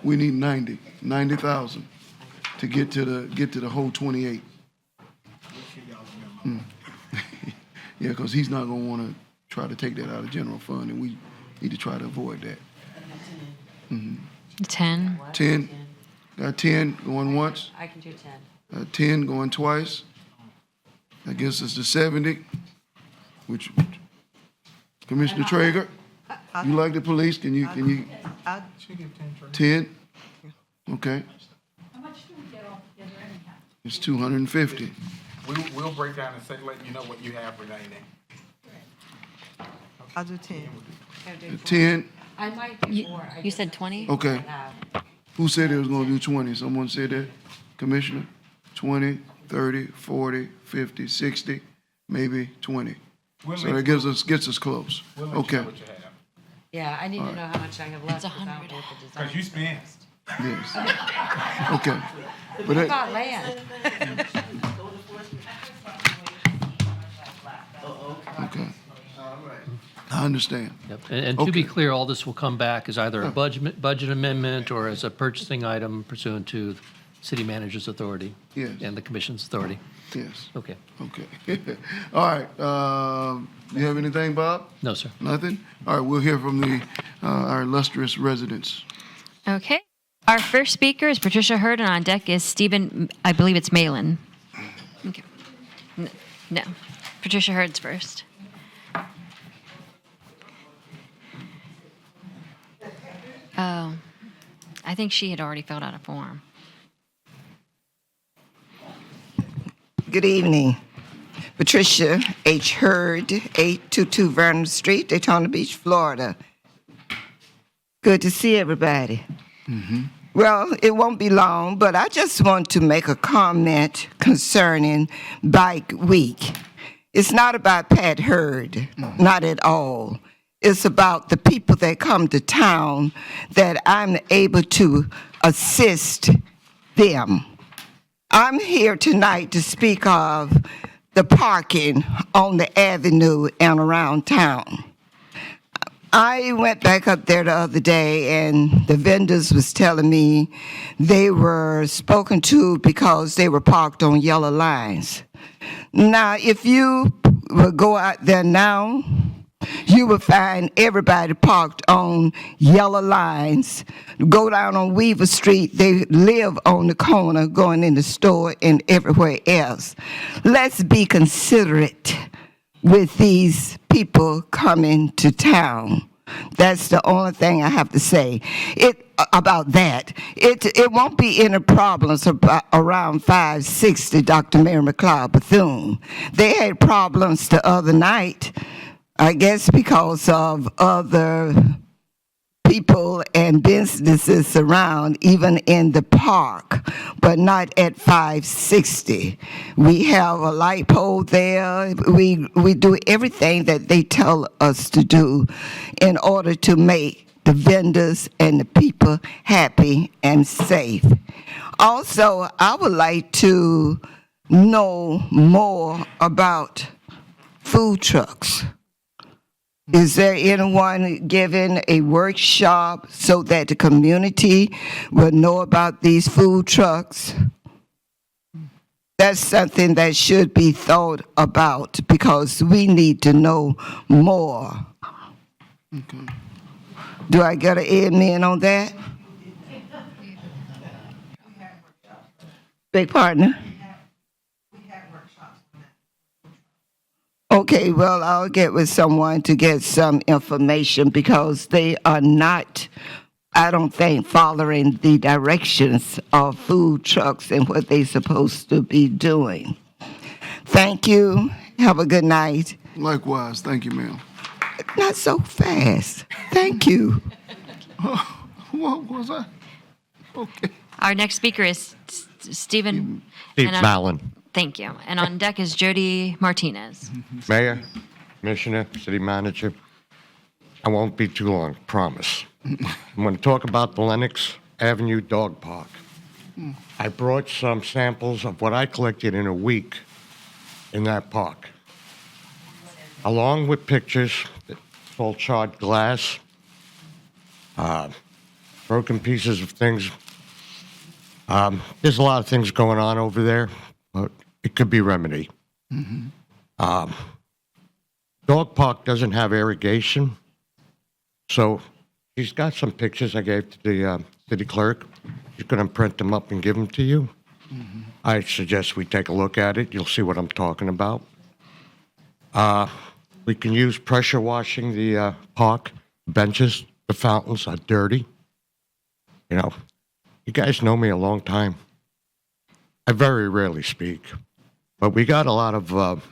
We need 90,000 to get to the whole 28. Yeah, because he's not gonna want to try to take that out of general fund, and we need to try to avoid that. 10. 10. Got 10 going once. I can do 10. 10 going twice. That gets us to 70, which Commissioner Traeger, you like the police? Can you 10? Okay. How much do we get all together anyhow? It's 250. We'll break down and say, let you know what you have remaining. I'll do 10. 10. I might do more. You said 20? Okay. Who said they was going to do 20? Someone said that? Commissioner? 20, 30, 40, 50, 60, maybe 20. So that gets us close. Okay. Yeah, I need All to know how much I have left. It's 100. Because you spent. Yes. Okay. But What that, about land? okay. I understand. Yep. And to be clear, all this will come back as either a budget amendment or as a purchasing item pursuant to city manager's authority. Yes. And the commission's authority. Yes. Okay. Okay. All right. You have anything, Bob? No, sir. Nothing? All right. We'll hear from our illustrious residents. Okay. Our first speaker is Patricia Hurd, and on deck is Stephen, I believe it's Malin. Okay. No. Patricia Hurd's first. Oh, I think she had already filled out a form. Good evening. Patricia H. Hurd, 822 Vernon Street, Daytona Beach, Florida. Good to see everybody. Well, it won't be long, but I just want to make a comment concerning Bike Week. It's not about Pat Hurd, not at all. It's about the people that come to town that I'm able to assist them. I'm here tonight to speak of the parking on the avenue and around town. I went back up there the other day and the vendors was telling me they were spoken to because they were parked on yellow lines. Now, if you would go out there now, you will find everybody parked on yellow lines. Go down on Weaver Street, they live on the corner going in the store and everywhere else. Let's be considerate with these people coming to town. That's the only thing I have to say about that. It won't be any problems around 560 Dr. Mary McLeod Bethune. They had problems the other night, I guess because of other people and businesses around, even in the park, but not at 560. We have a light pole there. We do everything that they tell us to do in order to make the vendors and the people happy and safe. Also, I would like to know more about food trucks. Is there anyone giving a workshop so that the community will know about these food trucks? That's something that should be thought about because we need to know more. Okay. Do I get an amen on that? Big partner? Okay. Okay, well, I'll get with someone to get some information because they are not, I don't think, following the directions of food trucks and what they're supposed to be doing. Thank you. Have a good night. Likewise. Thank you, ma'am. Not so fast. Thank you. What was I? Okay. Our next speaker is Stephen. Steve and Mallon. Thank you. And on deck is Jody Martinez. Mayor, Commissioner, City Manager, I won't be too long, promise. I'm going to talk about the Lenox Avenue Dog Park. I brought some samples of what I collected in a week in that park, along with pictures, all charred glass, broken pieces of things. There's a lot of things going on over there, but it could be remedied. Dog park doesn't have irrigation, so he's got some pictures I gave to the city clerk. He's going to print them up and give them to you. I suggest we take a look at it. You'll see what I'm talking about. We can use pressure washing the park benches. The fountains are dirty. You know, you guys know me a long time. I very rarely speak, but we got a lot of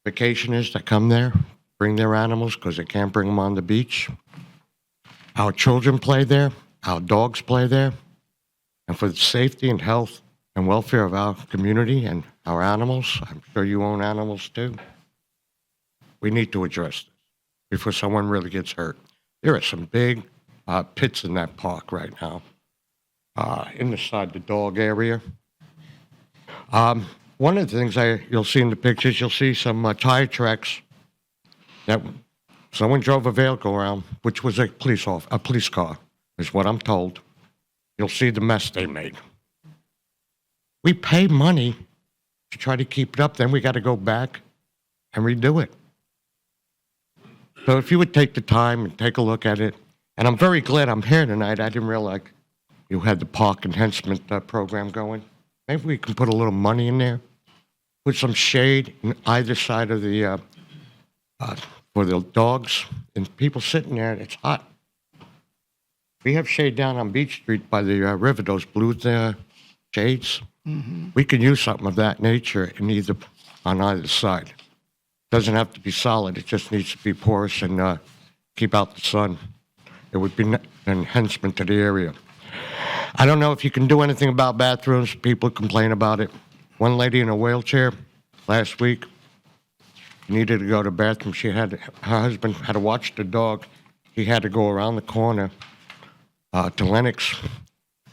vacationers that come there, bring their animals because they can't bring them on the beach. Our children play there. Our dogs play there. And for the safety and health and welfare of our community and our animals, I'm sure you own animals too, we need to address this before someone really gets hurt. There are some big pits in that park right now, inside the dog area. One of the things you'll see in the pictures, you'll see some tire tracks that someone drove a vehicle around, which was a police car, is what I'm told. You'll see the mess they made. We pay money to try to keep it up, then we got to go back and redo it. So if you would take the time and take a look at it, and I'm very glad I'm here tonight. I didn't realize you had the park enhancement program going. Maybe we can put a little money in there, put some shade on either side of the, for the dogs and people sitting there. It's hot. We have shade down on Beach Street by the river, those blue shades. We can use something of that nature on either side. Doesn't have to be solid. It just needs to be porous and keep out the sun. It would be an enhancement to the area. I don't know if you can do anything about bathrooms. People complain about it. One lady in a wheelchair last week needed to go to the bathroom. Her husband had to watch the dog. He had to go around the corner to Lenox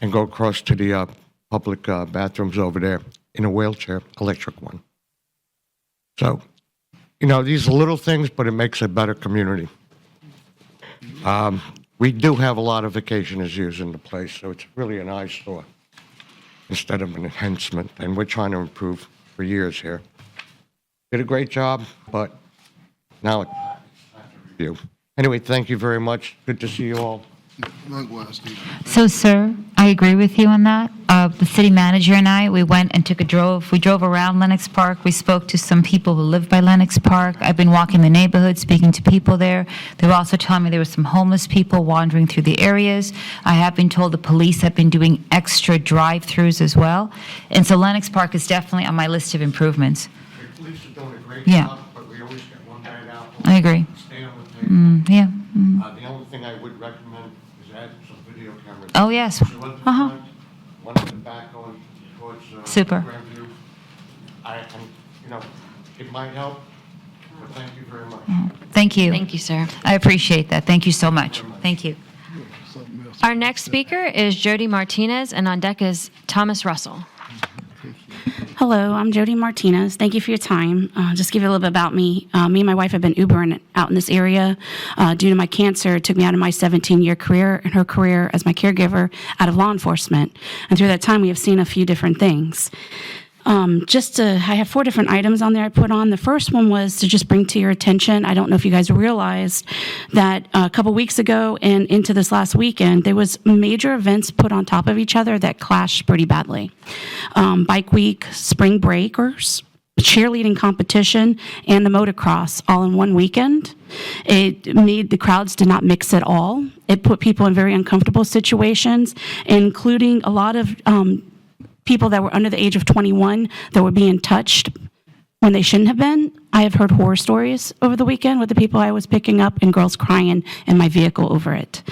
and go across to the public bathrooms over there in a wheelchair, electric one. So, you know, these are little things, but it makes a better community. We do have a lot of vacationers using the place, so it's really an eyesore instead of an enhancement, and we're trying to improve for years here. Did a great job, but now it's time to review. Anyway, thank you very much. Good to see you all. Likewise, Steve. So, sir, I agree with you on that. The city manager and I, we went and we drove around Lenox Park. We spoke to some people who live by Lenox Park. I've been walking the neighborhood, speaking to people there. They were also telling me there were some homeless people wandering through the areas. I have been told the police have been doing extra drive-throughs as well. And so Lenox Park is definitely on my list of improvements. The police are doing a great Yeah. job, but we always get one bad apple. I agree. Stay on the table. Yeah. The only thing I would recommend is add some video cameras. Oh, yes. Two at the Uh-huh. front, one at the back going towards Super. Grandview. You know, it might help, but thank you very much. Thank you. Thank you, sir. I appreciate that. Thank you so much. Thank you. Our next speaker is Jody Martinez, and on deck is Thomas Russell. Hello, I'm Jody Martinez. Thank you for your time. Just give you a little bit about me. Me and my wife have been Ubering out in this area. Due to my cancer, it took me out of my 17-year career and her career as my caregiver out of law enforcement. And through that time, we have seen a few different things. I have 4 different items on there I put on. The first one was to just bring to your attention, I don't know if you guys realized that a couple weeks ago and into this last weekend, there was major events put on top of each other that clashed pretty badly. Bike Week, Spring Breakers, cheerleading competition and the motocross all in one weekend. It made the crowds did not mix at all. It put people in very uncomfortable situations, including a lot of people that were under the age of 21 that were being touched when they shouldn't have been. I have heard horror stories over the weekend with the people I was picking up and girls crying in my vehicle over it.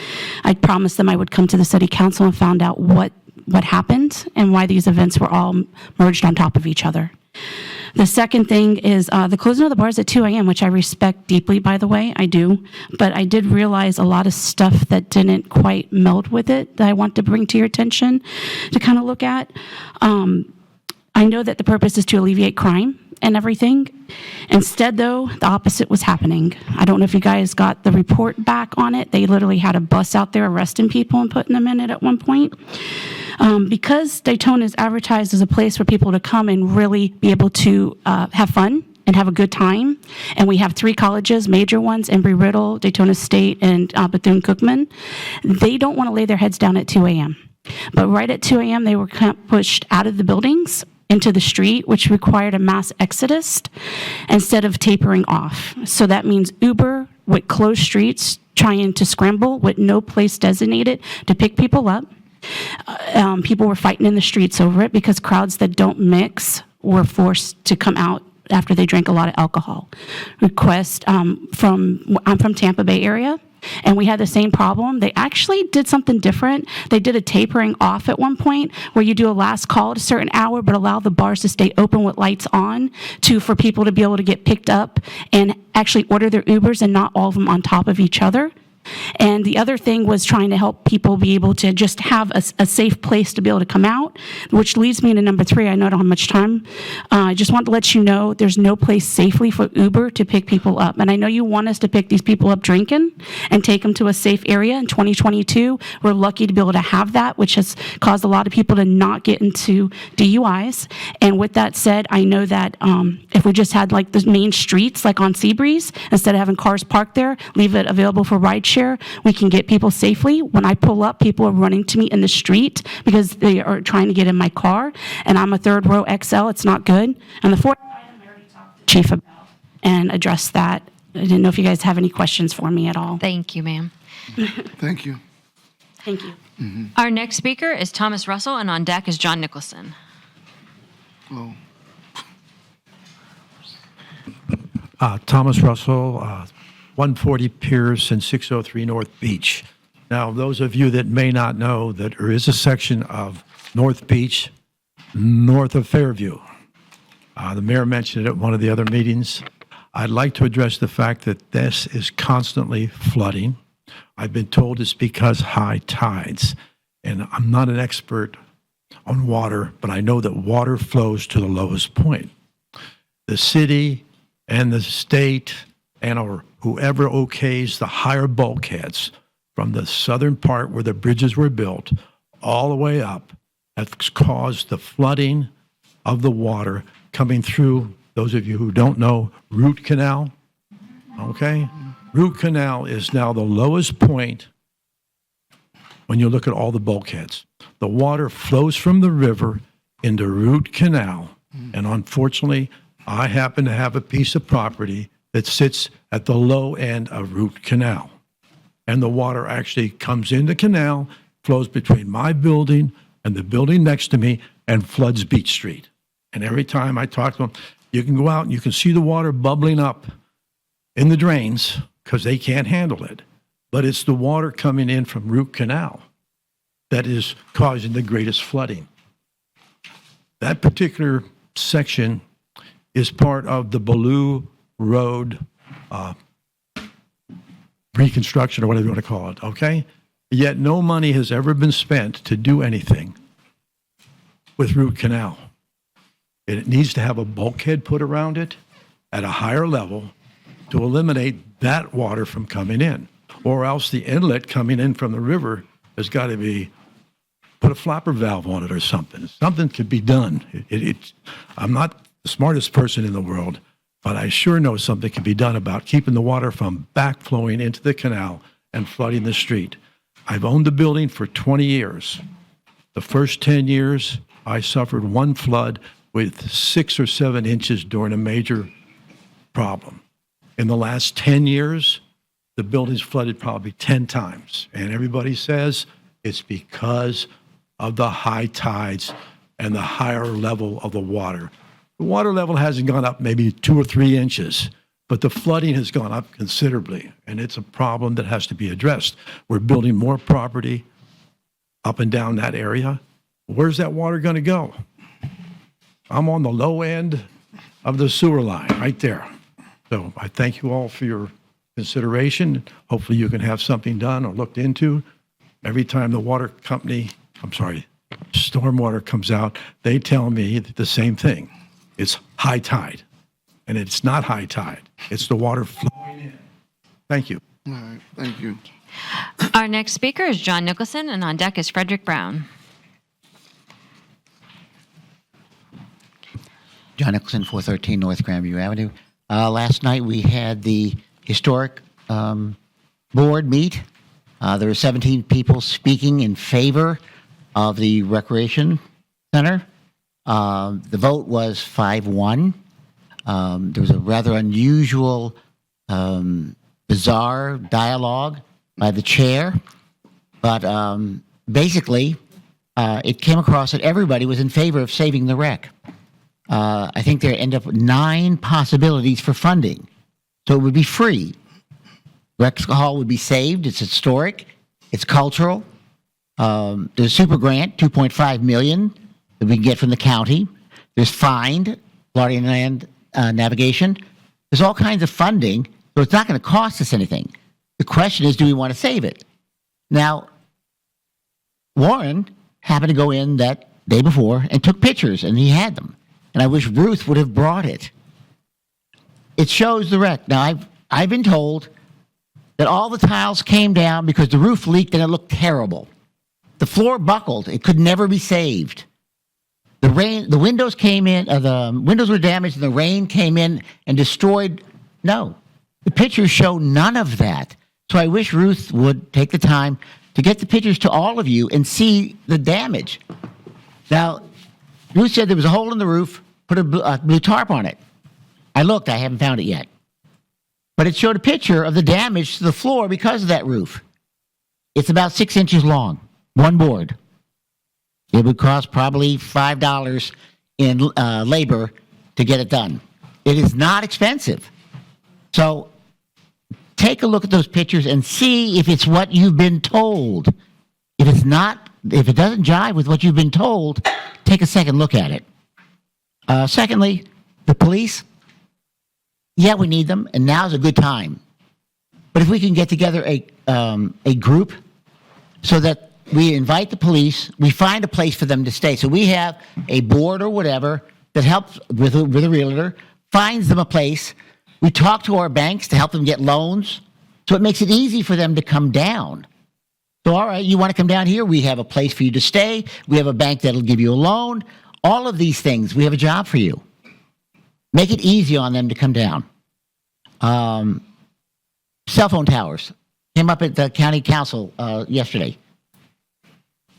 I promised them I would come to the city council and found out what happened and why these events were all merged on top of each other. The second thing is the closing of the bars at 2 a.m., which I respect deeply, by the way, I do. But I did realize a lot of stuff that didn't quite meld with it that I want to bring to your attention to kind of look at. I know that the purpose is to alleviate crime and everything. Instead, though, the opposite was happening. I don't know if you guys got the report back on it. They literally had a bus out there arresting people and putting them in it at one point. Because Daytona is advertised as a place for people to come and really be able to have fun and have a good time, and we have 3 colleges, major ones, Embry-Riddle, Daytona State, and Bethune-Cookman, they don't want to lay their heads down at 2 a.m. But right at 2 a.m., they were pushed out of the buildings into the street, which required a mass exodus instead of tapering off. So that means Uber with closed streets trying to scramble with no place designated to pick people up. People were fighting in the streets over it because crowds that don't mix were forced to come out after they drank a lot of alcohol. I'm from Tampa Bay area, and we had the same problem. They actually did something different. They did a tapering off at one point where you do a last call at a certain hour, but allow the bars to stay open with lights on for people to be able to get picked up and actually order their Ubers and not all of them on top of each other. And the other thing was trying to help people be able to just have a safe place to be able to come out, which leads me to number 3. I know I don't have much time. I just want to let you know there's no place safely for Uber to pick people up. And I know you want us to pick these people up drinking and take them to a safe area in 2022. We're lucky to be able to have that, which has caused a lot of people to not get into DUIs. And with that said, I know that if we just had like the main streets, like on Seabreeze, instead of having cars parked there, leave it available for rideshare, we can get people safely. When I pull up, people are running to me in the street because they are trying to get in my car, and I'm a 3rd row XL. It's not good. And the 4th item I already talked to the chief about and addressed that. I didn't know if you guys have any questions for me at all. Thank you, ma'am. Thank you. Thank you. Our next speaker is Thomas Russell, and on deck is John Nicholson. Hello. Thomas Russell, 140 Pierce and 603 North Beach. Now, those of you that may not know that there is a section of North Beach north of Fairview. The mayor mentioned it at one of the other meetings. I'd like to address the fact that this is constantly flooding. I've been told it's because high tides, and I'm not an expert on water, but I know that water flows to the lowest point. The city and the state and whoever okays the higher bulkheads from the southern part where the bridges were built all the way up has caused the flooding of the water coming through, those of you who don't know, Root Canal, okay? Root Canal is now the lowest point when you look at all the bulkheads. The water flows from the river into Root Canal, and unfortunately, I happen to have a piece of property that sits at the low end of Root Canal. And the water actually comes in the canal, flows between my building and the building next to me, and floods Beach Street. And every time I talk to them, you can go out and you can see the water bubbling up in the drains because they can't handle it. But it's the water coming in from Root Canal that is causing the greatest flooding. That particular section is part of the Ballou Road reconstruction, or whatever you want to call it, okay? Yet no money has ever been spent to do anything with Root Canal. It needs to have a bulkhead put around it at a higher level to eliminate that water from coming in. Or else the inlet coming in from the river has got to be, put a flapper valve on it or something. Something could be done. I'm not the smartest person in the world, but I sure know something can be done about keeping the water from backflowing into the canal and flooding the street. I've owned the building for 20 years. The first 10 years, I suffered one flood with 6 or 7 inches during a major problem. In the last 10 years, the building's flooded probably 10 times. And everybody says it's because of the high tides and the higher level of the water. The water level hasn't gone up maybe 2 or 3 inches, but the flooding has gone up considerably, and it's a problem that has to be addressed. We're building more property up and down that area. Where's that water going to go? I'm on the low end of the sewer line, right there. So I thank you all for your consideration. Hopefully you can have something done or looked into. Every time the stormwater comes out, they tell me the same thing. It's high tide. And it's not high tide. It's the water flowing in. Thank you. All right, thank you. Our next speaker is John Nicholson, and on deck is Frederick Brown. John Nicholson, 413 North Grandview Avenue. Last night we had the historic board meet. There were 17 people speaking in favor of the recreation center. The vote was 5-1. There was a rather unusual, bizarre dialogue by the chair, but basically it came across that everybody was in favor of saving the rec. I think there end up 9 possibilities for funding. So it would be free. Rec Hall would be saved. It's historic. It's cultural. There's a super grant, $2.5 million that we can get from the county. There's FIND, Florida Inland Navigation. There's all kinds of funding, so it's not going to cost us anything. The question is, do we want to save it? Now, Warren happened to go in that day before and took pictures, and he had them. And I wish Ruth would have brought it. It shows the wreck. Now, I've been told that all the tiles came down because the roof leaked and it looked terrible. The floor buckled. It could never be saved. The windows came in, the windows were damaged and the rain came in and destroyed. No, the pictures show none of that. So I wish Ruth would take the time to get the pictures to all of you and see the damage. Now, Ruth said there was a hole in the roof, put a blue tarp on it. I looked, I haven't found it yet. But it showed a picture of the damage to the floor because of that roof. It's about 6 inches long, one board. It would cost probably $5 in labor to get it done. It is not expensive. So take a look at those pictures and see if it's what you've been told. If it's not, if it doesn't jive with what you've been told, take a second look at it. Secondly, the police, yeah, we need them, and now's a good time. But if we can get together a group so that we invite the police, we find a place for them to stay. So we have a board or whatever that helps with a realtor, finds them a place. We talk to our banks to help them get loans. So it makes it easy for them to come down. So, all right, you want to come down here? We have a place for you to stay. We have a bank that'll give you a loan. All of these things, we have a job for you. Make it easy on them to come down. Cell phone towers came up at the county council yesterday.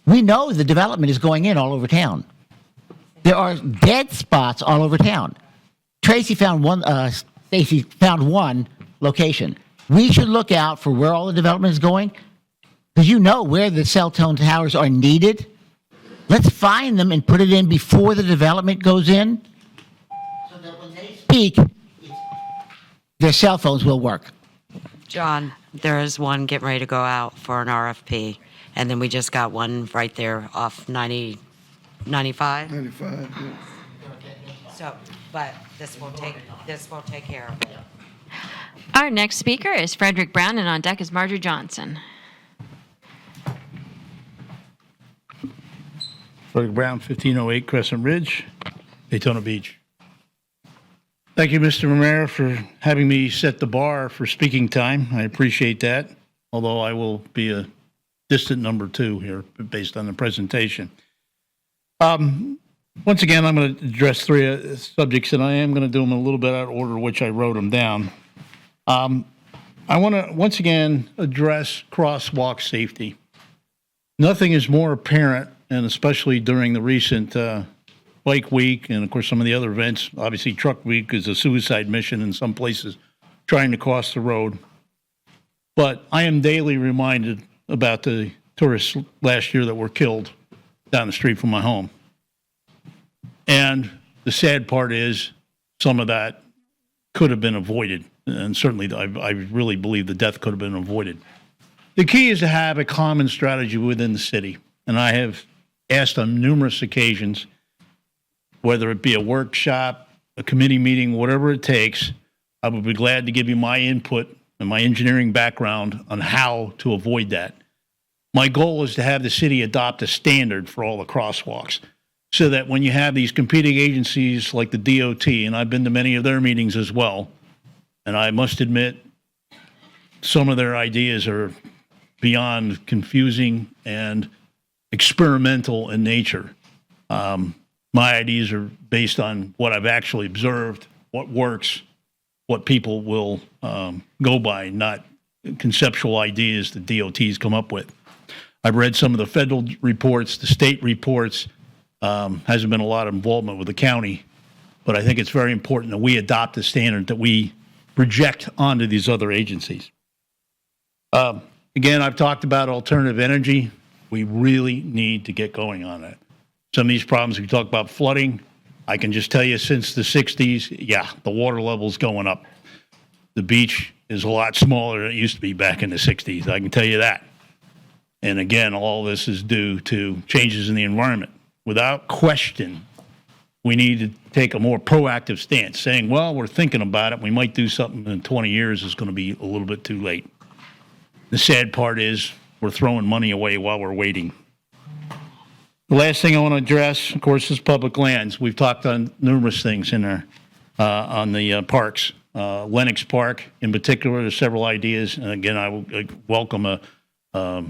We know the development is going in all over town. There are dead spots all over town. Stacy found one location. We should look out for where all the development is going, because you know where the cell phone towers are needed. Let's find them and put it in before the development goes in, so that when they speak, their cell phones will work. John, there is one getting ready to go out for an RFP, and then we just got one right there off 95. 95, yeah. So, but this will take care of it. Our next speaker is Frederick Brown, and on deck is Marjorie Johnson. Frederick Brown, 1508 Crescent Ridge, Daytona Beach. Thank you, Mr. Romero, for having me set the bar for speaking time. I appreciate that, although I will be a distant number 2 here based on the presentation. Once again, I'm going to address 3 subjects, and I am going to do them a little bit out of order, which I wrote them down. I want to once again address crosswalk safety. Nothing is more apparent, and especially during the recent Bike Week, and of course some of the other events. Obviously, Truck Week is a suicide mission in some places, trying to cross the road. But I am daily reminded about the tourists last year that were killed down the street from my home. And the sad part is some of that could have been avoided. And certainly I really believe the death could have been avoided. The key is to have a common strategy within the city. And I have asked on numerous occasions, whether it be a workshop, a committee meeting, whatever it takes, I would be glad to give you my input and my engineering background on how to avoid that. My goal is to have the city adopt a standard for all the crosswalks so that when you have these competing agencies like the DOT, and I've been to many of their meetings as well, and I must admit some of their ideas are beyond confusing and experimental in nature. My ideas are based on what I've actually observed, what works, what people will go by, not conceptual ideas that DOT's come up with. I've read some of the federal reports, the state reports. Hasn't been a lot of involvement with the county, but I think it's very important that we adopt a standard that we project onto these other agencies. Again, I've talked about alternative energy. We really need to get going on that. Some of these problems, we talk about flooding. I can just tell you since the 60s, yeah, the water level's going up. The beach is a lot smaller than it used to be back in the 60s. I can tell you that. And again, all this is due to changes in the environment. Without question, we need to take a more proactive stance. Saying, well, we're thinking about it, we might do something in 20 years is going to be a little bit too late. The sad part is we're throwing money away while we're waiting. The last thing I want to address, of course, is public lands. We've talked on numerous things in there on the parks. Lenox Park, in particular, there's several ideas. And again, I will welcome a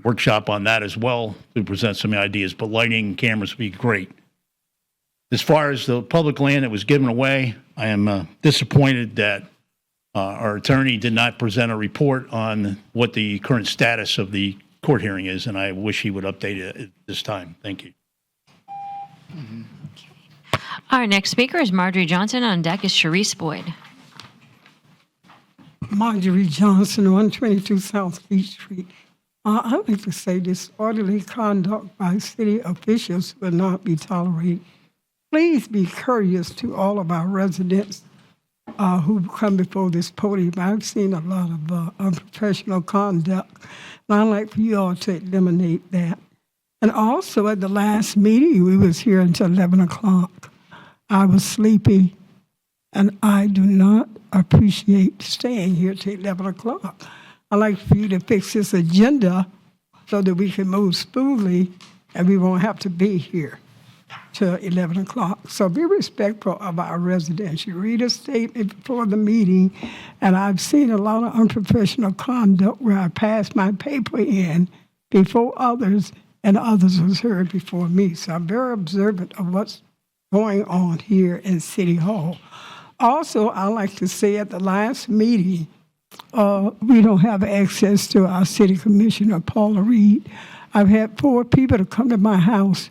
workshop on that as well to present some ideas. But lighting and cameras would be great. As far as the public land that was given away, I am disappointed that our attorney did not present a report on what the current status of the court hearing is, and I wish he would update it at this time. Thank you. Our next speaker is Marjorie Johnson. On deck is Sharice Boyd. Marjorie Johnson, 122 South Beach Street. I'd like to say disorderly conduct by city officials will not be tolerated. Please be courteous to all of our residents who come before this podium. I've seen a lot of unprofessional conduct, and I'd like for you all to eliminate that. And also at the last meeting, we was here until 11 o'clock. I was sleepy, and I do not appreciate staying here till 11 o'clock. I'd like for you to fix this agenda so that we can move smoothly and we won't have to be here till 11 o'clock. So be respectful of our residents. You read a statement before the meeting, and I've seen a lot of unprofessional conduct where I passed my paper in before others, and others was heard before me. So I'm very observant of what's going on here in City Hall. Also, I like to say at the last meeting, we don't have access to our city commissioner, Paula Reed. I've had 4 people to come to my house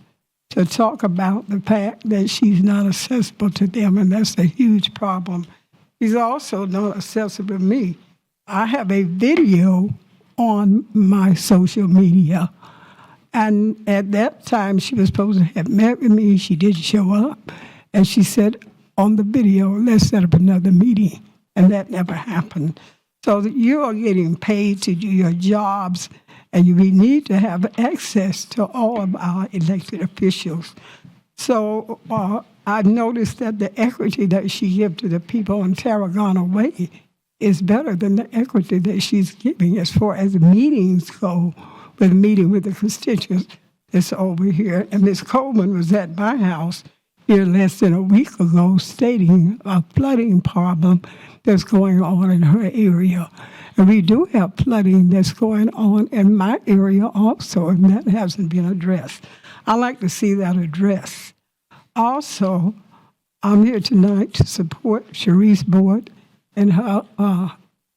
to talk about the fact that she's not accessible to them, and that's a huge problem. She's also not accessible to me. I have a video on my social media, and at that time, she was supposed to have met with me. She didn't show up, and she said on the video, let's set up another meeting, and that never happened. So that you are getting paid to do your jobs, and we need to have access to all of our elected officials. So I noticed that the equity that she gives to the people on Tarragona Way is better than the equity that she's giving as far as meetings go, with meeting with the constituents that's over here. And Ms. Coleman was at my house here less than a week ago stating a flooding problem that's going on in her area. And we do have flooding that's going on in my area also, and that hasn't been addressed. I'd like to see that addressed. Also, I'm here tonight to support Sharice Boyd and her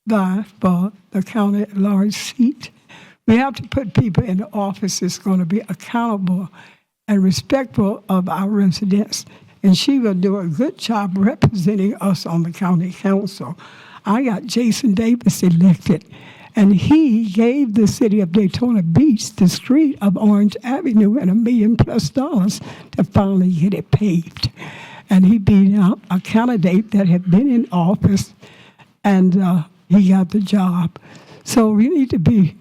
guy for the county at large seat. We have to put people in the office that's going to be accountable and respectful of our residents. And she will do a good job representing us on the county council. I got Jason Davis elected, and he gave the city of Daytona Beach the street of Orange Avenue and $1 million+ to finally get it paved. And he beat out a candidate that had been in office, and he got the job. So we need to be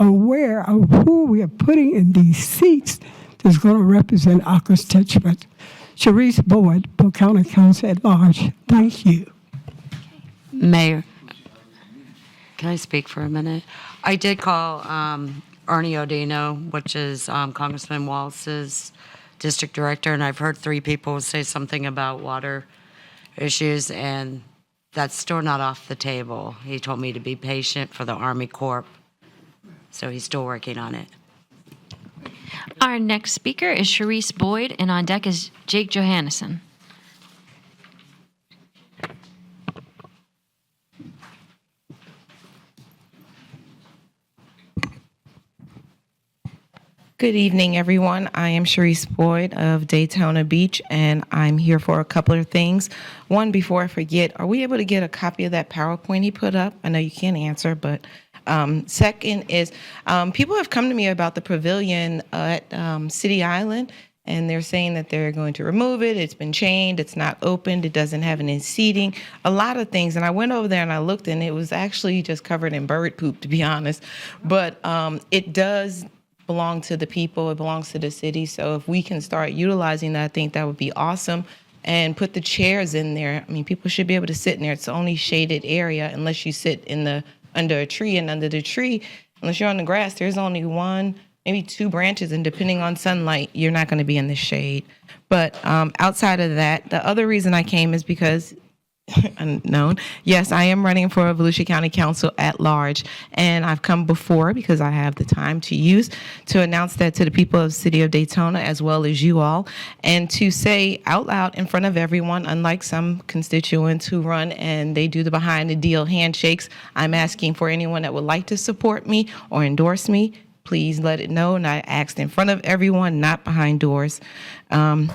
aware of who we are putting in these seats that's going to represent our constituents. Sharice Boyd, Polk County Council at Large. Thank you. Mayor, can I speak for a minute? I did call Ernie Odino, which is Congressman Wallace's district director, and I've heard 3 people say something about water issues, and that's still not off the table. He told me to be patient for the Army Corps, so he's still working on it. Our next speaker is Sharice Boyd, and on deck is Jake Johannesson. Good evening, everyone. I am Sharice Boyd of Daytona Beach, and I'm here for a couple of things. One, before I forget, are we able to get a copy of that PowerPoint he put up? I know you can't answer, but second is people have come to me about the pavilion at City Island, and they're saying that they're going to remove it. It's been chained. It's not opened. It doesn't have any seating. A lot of things. And I went over there and I looked, and it was actually just covered in bird poop, to be honest. But it does belong to the people. It belongs to the city. So if we can start utilizing that, I think that would be awesome. And put the chairs in there. I mean, people should be able to sit in there. It's the only shaded area unless you sit under a tree, and under the tree, unless you're on the grass, there's only 1, maybe 2 branches, and depending on sunlight, you're not going to be in the shade. But outside of that, the other reason I came is because unknown. Yes, I am running for Volusia County Council at Large, and I've come before because I have the time to use to announce that to the people of the city of Daytona as well as you all, and to say out loud in front of everyone, unlike some constituents who run and they do the behind the deal handshakes, I'm asking for anyone that would like to support me or endorse me, please let it know. And I asked in front of everyone, not behind doors. I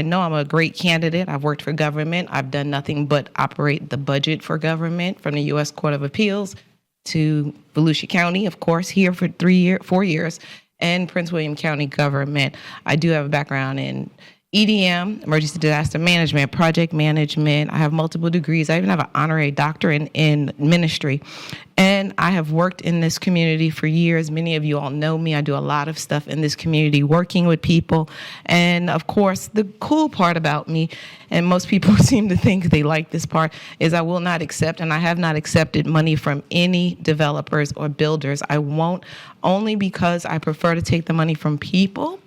know I'm a great candidate. I've worked for government. I've done nothing but operate the budget for government, from the U.S. Court of Appeals to Volusia County, of course, here for 4 years, and Prince William County government. I do have a background in EDM, emergency disaster management, project management. I have multiple degrees. I even have an honorary doctorate in ministry. And I have worked in this community for years. Many of you all know me. I do a lot of stuff in this community, working with people. And of course, the cool part about me, and most people seem to think they like this part, is I will not accept, and I have not accepted money from any developers or builders. I won't, only because I prefer to take the money from people.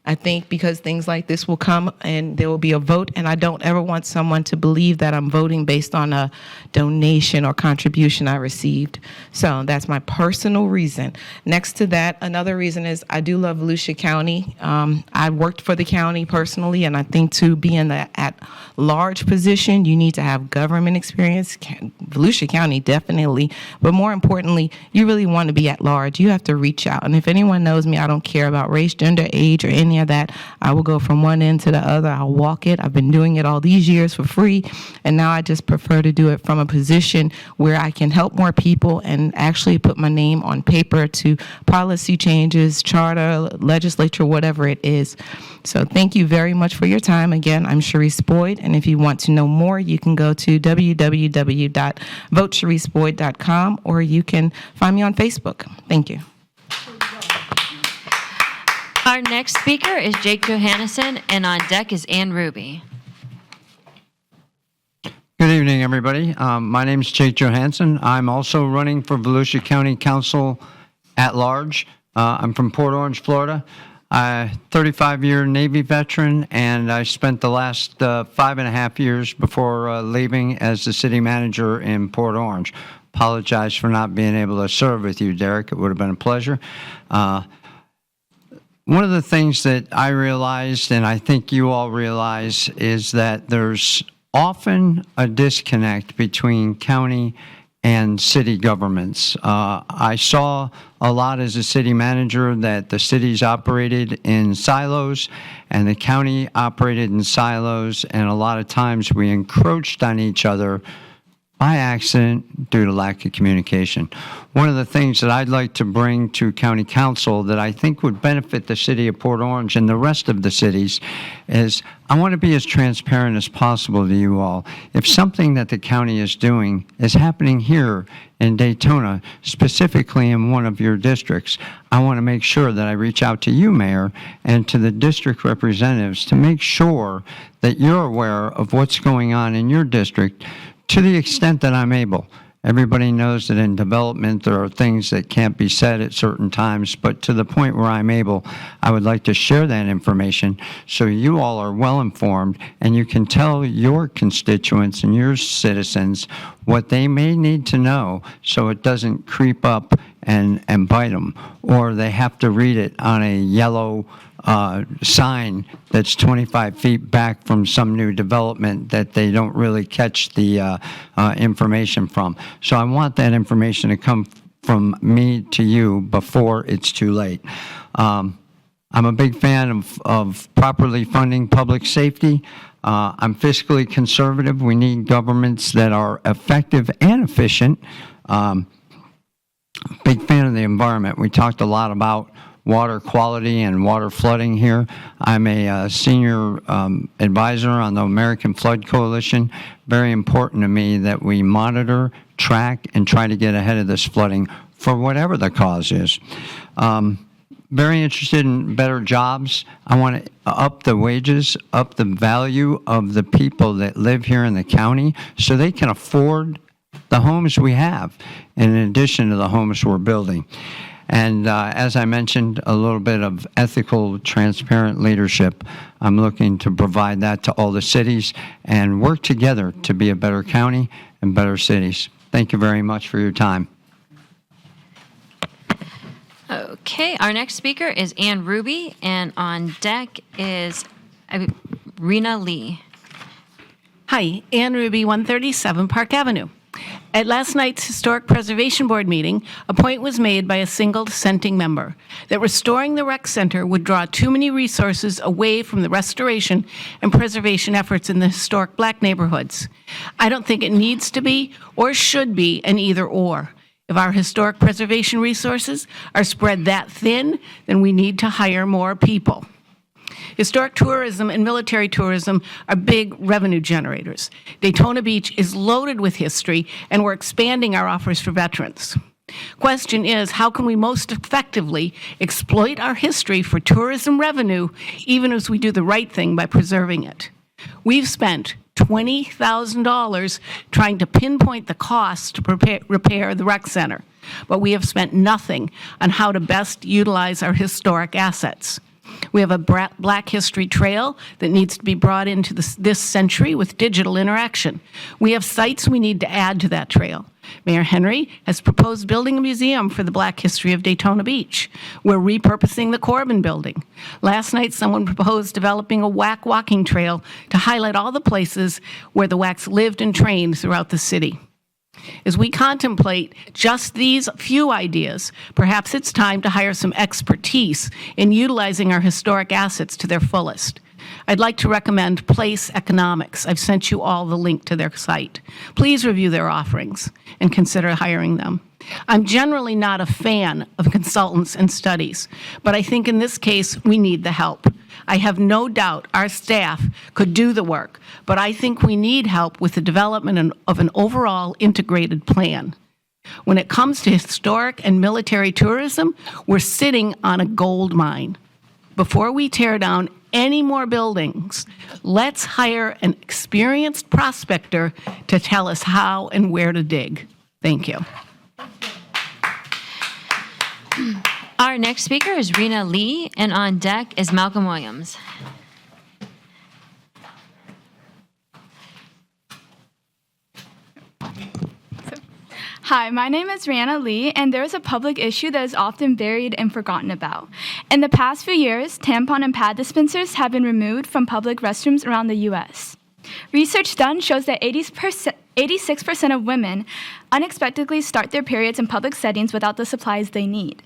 I think because things like this will come and there will be a vote, and I don't ever want someone to believe that I'm voting based on a donation or contribution I received. So that's my personal reason. Next to that, another reason is I do love Volusia County. I worked for the county personally, and I think to be in the at-large position, you need to have government experience. Volusia County, definitely. But more importantly, you really want to be at large. You have to reach out. And if anyone knows me, I don't care about race, gender, age, or any of that. I will go from one end to the other. I'll walk it. I've been doing it all these years for free, and now I just prefer to do it from a position where I can help more people and actually put my name on paper to policy changes, charter, legislature, whatever it is. So thank you very much for your time. Again, I'm Sharice Boyd, and if you want to know more, you can go to www.voteshariceboyd.com, or you can find me on Facebook. Thank you. Our next speaker is Jake Johannesson, and on deck is Ann Ruby. Good evening, everybody. My name is Jake Johansson. I'm also running for Volusia County Council at Large. I'm from Port Orange, Florida. I'm a 35-year Navy veteran, and I spent the last 5.5 years before leaving as the city manager in Port Orange. Apologize for not being able to serve with you, Derek. It would have been a pleasure. One of the things that I realized, and I think you all realize, is that there's often a disconnect between county and city governments. I saw a lot as a city manager that the city's operated in silos and the county operated in silos, and a lot of times we encroached on each other by accident due to lack of communication. One of the things that I'd like to bring to County Council that I think would benefit the city of Port Orange and the rest of the cities is I want to be as transparent as possible to you all. If something that the county is doing is happening here in Daytona, specifically in one of your districts, I want to make sure that I reach out to you, Mayor, and to the district representatives to make sure that you're aware of what's going on in your district to the extent that I'm able. Everybody knows that in development there are things that can't be said at certain times, but to the point where I'm able, I would like to share that information so you all are well informed and you can tell your constituents and your citizens what they may need to know so it doesn't creep up and bite them, or they have to read it on a yellow sign that's 25 feet back from some new development that they don't really catch the information from. So I want that information to come from me to you before it's too late. I'm a big fan of properly funding public safety. I'm fiscally conservative. We need governments that are effective and efficient. Big fan of the environment. We talked a lot about water quality and water flooding here. I'm a senior advisor on the American Flood Coalition. Very important to me that we monitor, track, and try to get ahead of this flooding for whatever the cause is. Very interested in better jobs. I want to up the wages, up the value of the people that live here in the county so they can afford the homes we have in addition to the homes we're building. And as I mentioned, a little bit of ethical, transparent leadership. I'm looking to provide that to all the cities and work together to be a better county and better cities. Thank you very much for your time. Okay, our next speaker is Ann Ruby, and on deck is Rena Lee. Hi, Ann Ruby, 137 Park Avenue. At last night's Historic Preservation Board meeting, a point was made by a single dissenting member that restoring the rec center would draw too many resources away from the restoration and preservation efforts in the historic Black neighborhoods. I don't think it needs to be or should be an either-or. If our historic preservation resources are spread that thin, then we need to hire more people. Historic tourism and military tourism are big revenue generators. Daytona Beach is loaded with history, and we're expanding our offers for veterans. Question is, how can we most effectively exploit our history for tourism revenue, even as we do the right thing by preserving it? We've spent $20,000 trying to pinpoint the cost to repair the rec center, but we have spent nothing on how to best utilize our historic assets. We have a Black History Trail that needs to be brought into this century with digital interaction. We have sites we need to add to that trail. Mayor Henry has proposed building a museum for the Black history of Daytona Beach. We're repurposing the Corbin Building. Last night, someone proposed developing a WAC walking trail to highlight all the places where the WACs lived and trained throughout the city. As we contemplate just these few ideas, perhaps it's time to hire some expertise in utilizing our historic assets to their fullest. I'd like to recommend Place Economics. I've sent you all the link to their site. Please review their offerings and consider hiring them. I'm generally not a fan of consultants and studies, but I think in this case we need the help. I have no doubt our staff could do the work, but I think we need help with the development of an overall integrated plan. When it comes to historic and military tourism, we're sitting on a gold mine. Before we tear down any more buildings, let's hire an experienced prospector to tell us how and where to dig. Thank you. Our next speaker is Rena Lee, and on deck is Malcolm Williams. Hi, my name is Rihanna Lee, and there is a public issue that is often buried and forgotten about. In the past few years, tampon and pad dispensers have been removed from public restrooms around the U.S. Research done shows that 86% of women unexpectedly start their periods in public settings without the supplies they need.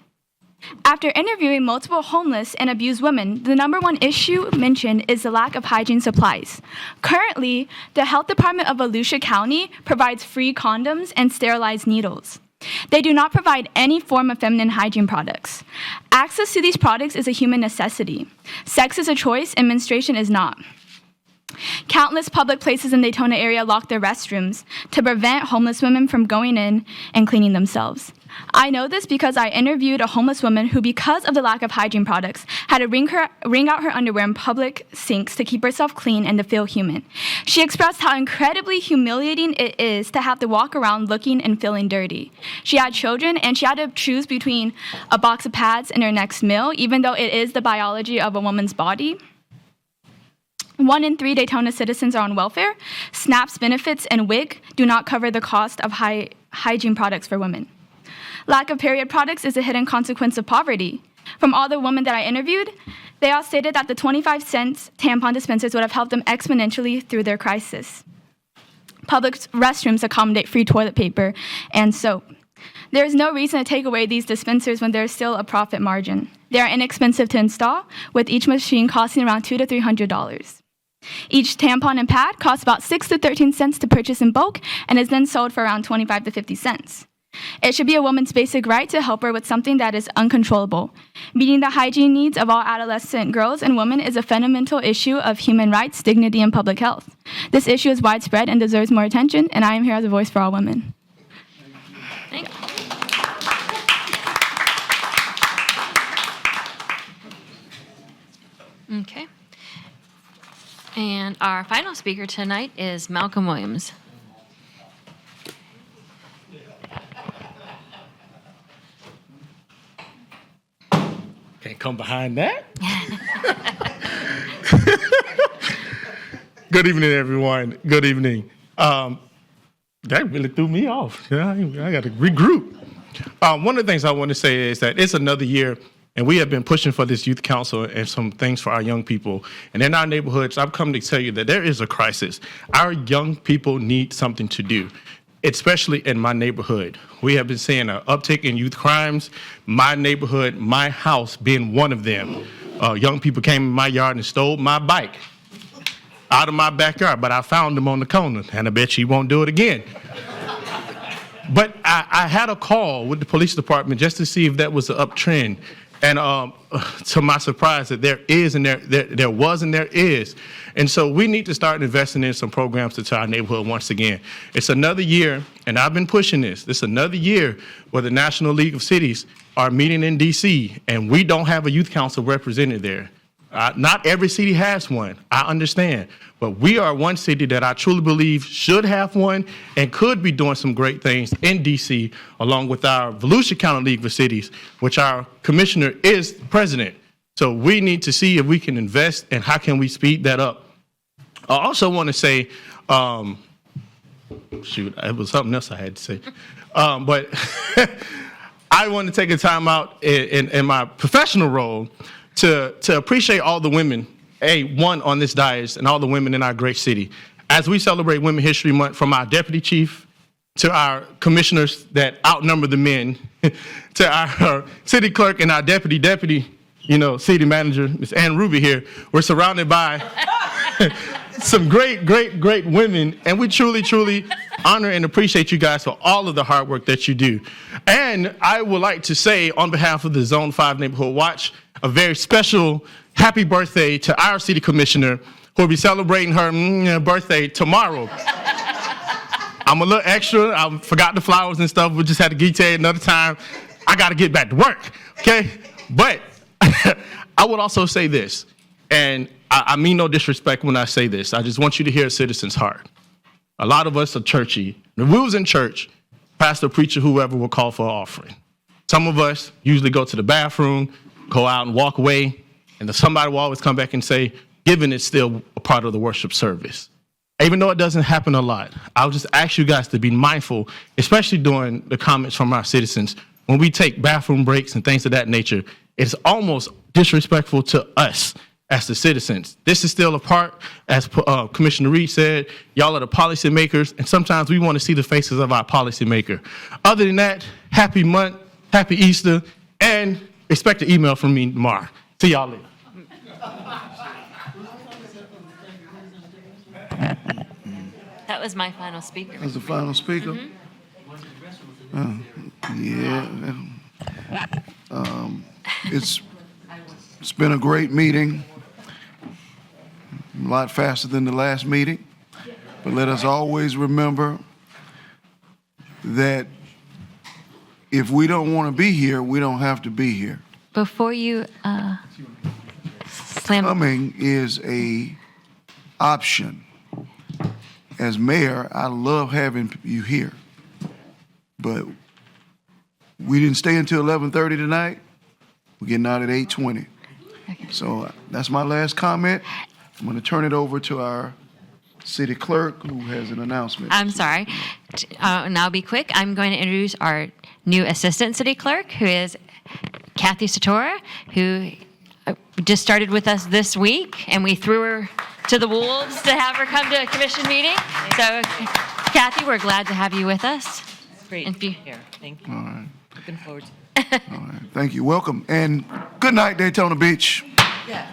After interviewing multiple homeless and abused women, the #1 issue mentioned is the lack of hygiene supplies. Currently, the Health Department of Volusia County provides free condoms and sterilized needles. They do not provide any form of feminine hygiene products. Access to these products is a human necessity. Sex is a choice and menstruation is not. Countless public places in the Daytona area lock their restrooms to prevent homeless women from going in and cleaning themselves. I know this because I interviewed a homeless woman who, because of the lack of hygiene products, had to wring out her underwear in public sinks to keep herself clean and to feel human. She expressed how incredibly humiliating it is to have to walk around looking and feeling dirty. She had children, and she had to choose between a box of pads and her next meal, even though it is the biology of a woman's body. 1 in 3 Daytona citizens are on welfare. SNAP's benefits and WIC do not cover the cost of hygiene products for women. Lack of period products is a hidden consequence of poverty. From all the women that I interviewed, they all stated that the 25-cent tampon dispensers would have helped them exponentially through their crisis. Public restrooms accommodate free toilet paper and soap. There is no reason to take away these dispensers when there is still a profit margin. They are inexpensive to install, with each machine costing around $200 to $300. Each tampon and pad costs about 6 to 13 cents to purchase in bulk and is then sold for around 25 to 50 cents. It should be a woman's basic right to help her with something that is uncontrollable. Meeting the hygiene needs of all adolescent girls and women is a fundamental issue of human rights, dignity, and public health. This issue is widespread and deserves more attention, and I am here as a voice for all women. Thank you. Okay. And our final speaker tonight is Malcolm Williams. Can't come behind that. Good evening, everyone. Good evening. That really threw me off. Yeah, I got to regroup. One of the things I want to say is that it's another year, and we have been pushing for this youth council and some things for our young people. And in our neighborhoods, I've come to tell you that there is a crisis. Our young people need something to do, especially in my neighborhood. We have been seeing an uptick in youth crimes. My neighborhood, my house being one of them. Young people came in my yard and stole my bike out of my backyard, but I found them on the corner, and I bet she won't do it again. But I had a call with the police department just to see if that was an uptrend. And to my surprise, that there is and there was and there is. And so we need to start investing in some programs to our neighborhood once again. It's another year, and I've been pushing this. This is another year where the National League of Cities are meeting in D.C., and we don't have a youth council represented there. Not every city has one, I understand. But we are one city that I truly believe should have one and could be doing some great things in D.C., along with our Volusia County League of Cities, which our commissioner is president. So we need to see if we can invest and how can we speed that up. I also want to say, shoot, it was something else I had to say. But I want to take a time out in my professional role to appreciate all the women, one on this dais, and all the women in our great city. As we celebrate Women History Month, from our deputy chief to our commissioners that outnumber the men, to our city clerk and our deputy, city manager, Ms. Ann Ruby here, we're surrounded by some great women, and we truly honor and appreciate you guys for all of the hard work that you do. And I would like to say, on behalf of the Zone 5 Neighborhood Watch, a very special happy birthday to our city commissioner, who will be celebrating her birthday tomorrow. I'm a little extra. I forgot the flowers and stuff. We just had to get to another time. I got to get back to work, okay? But I would also say this, and I mean no disrespect when I say this. I just want you to hear a citizen's heart. A lot of us are churchy. If we was in church, pastor, preacher, whoever will call for an offering. Some of us usually go to the bathroom, go out and walk away, and then somebody will always come back and say, giving is still a part of the worship service. Even though it doesn't happen a lot, I'll just ask you guys to be mindful, especially during the comments from our citizens. When we take bathroom breaks and things of that nature, it's almost disrespectful to us as the citizens. This is still a part, as Commissioner Reed said, y'all are the policymakers, and sometimes we want to see the faces of our policymaker. Other than that, happy month, happy Easter, and expect an email from me tomorrow. See y'all later. That was my final speaker. That's the final speaker? Yeah. It's been a great meeting. A lot faster than the last meeting. But let us always remember that if we don't want to be here, we don't have to be here. Before you slam. Coming is a option. As mayor, I love having you here. But we didn't stay until 11:30 tonight. We're getting out at 8:20. So that's my last comment. I'm going to turn it over to our city clerk, who has an announcement. I'm sorry. And I'll be quick. I'm going to introduce our new assistant city clerk, who is Kathy Satora, who just started with us this week, and we threw her to the wolves to have her come to a commission meeting. So, Kathy, we're glad to have you with us. Great. And Here, thank you. All right. Looking forward to All right. Thank you. Welcome. And good night, Daytona Beach. Yeah.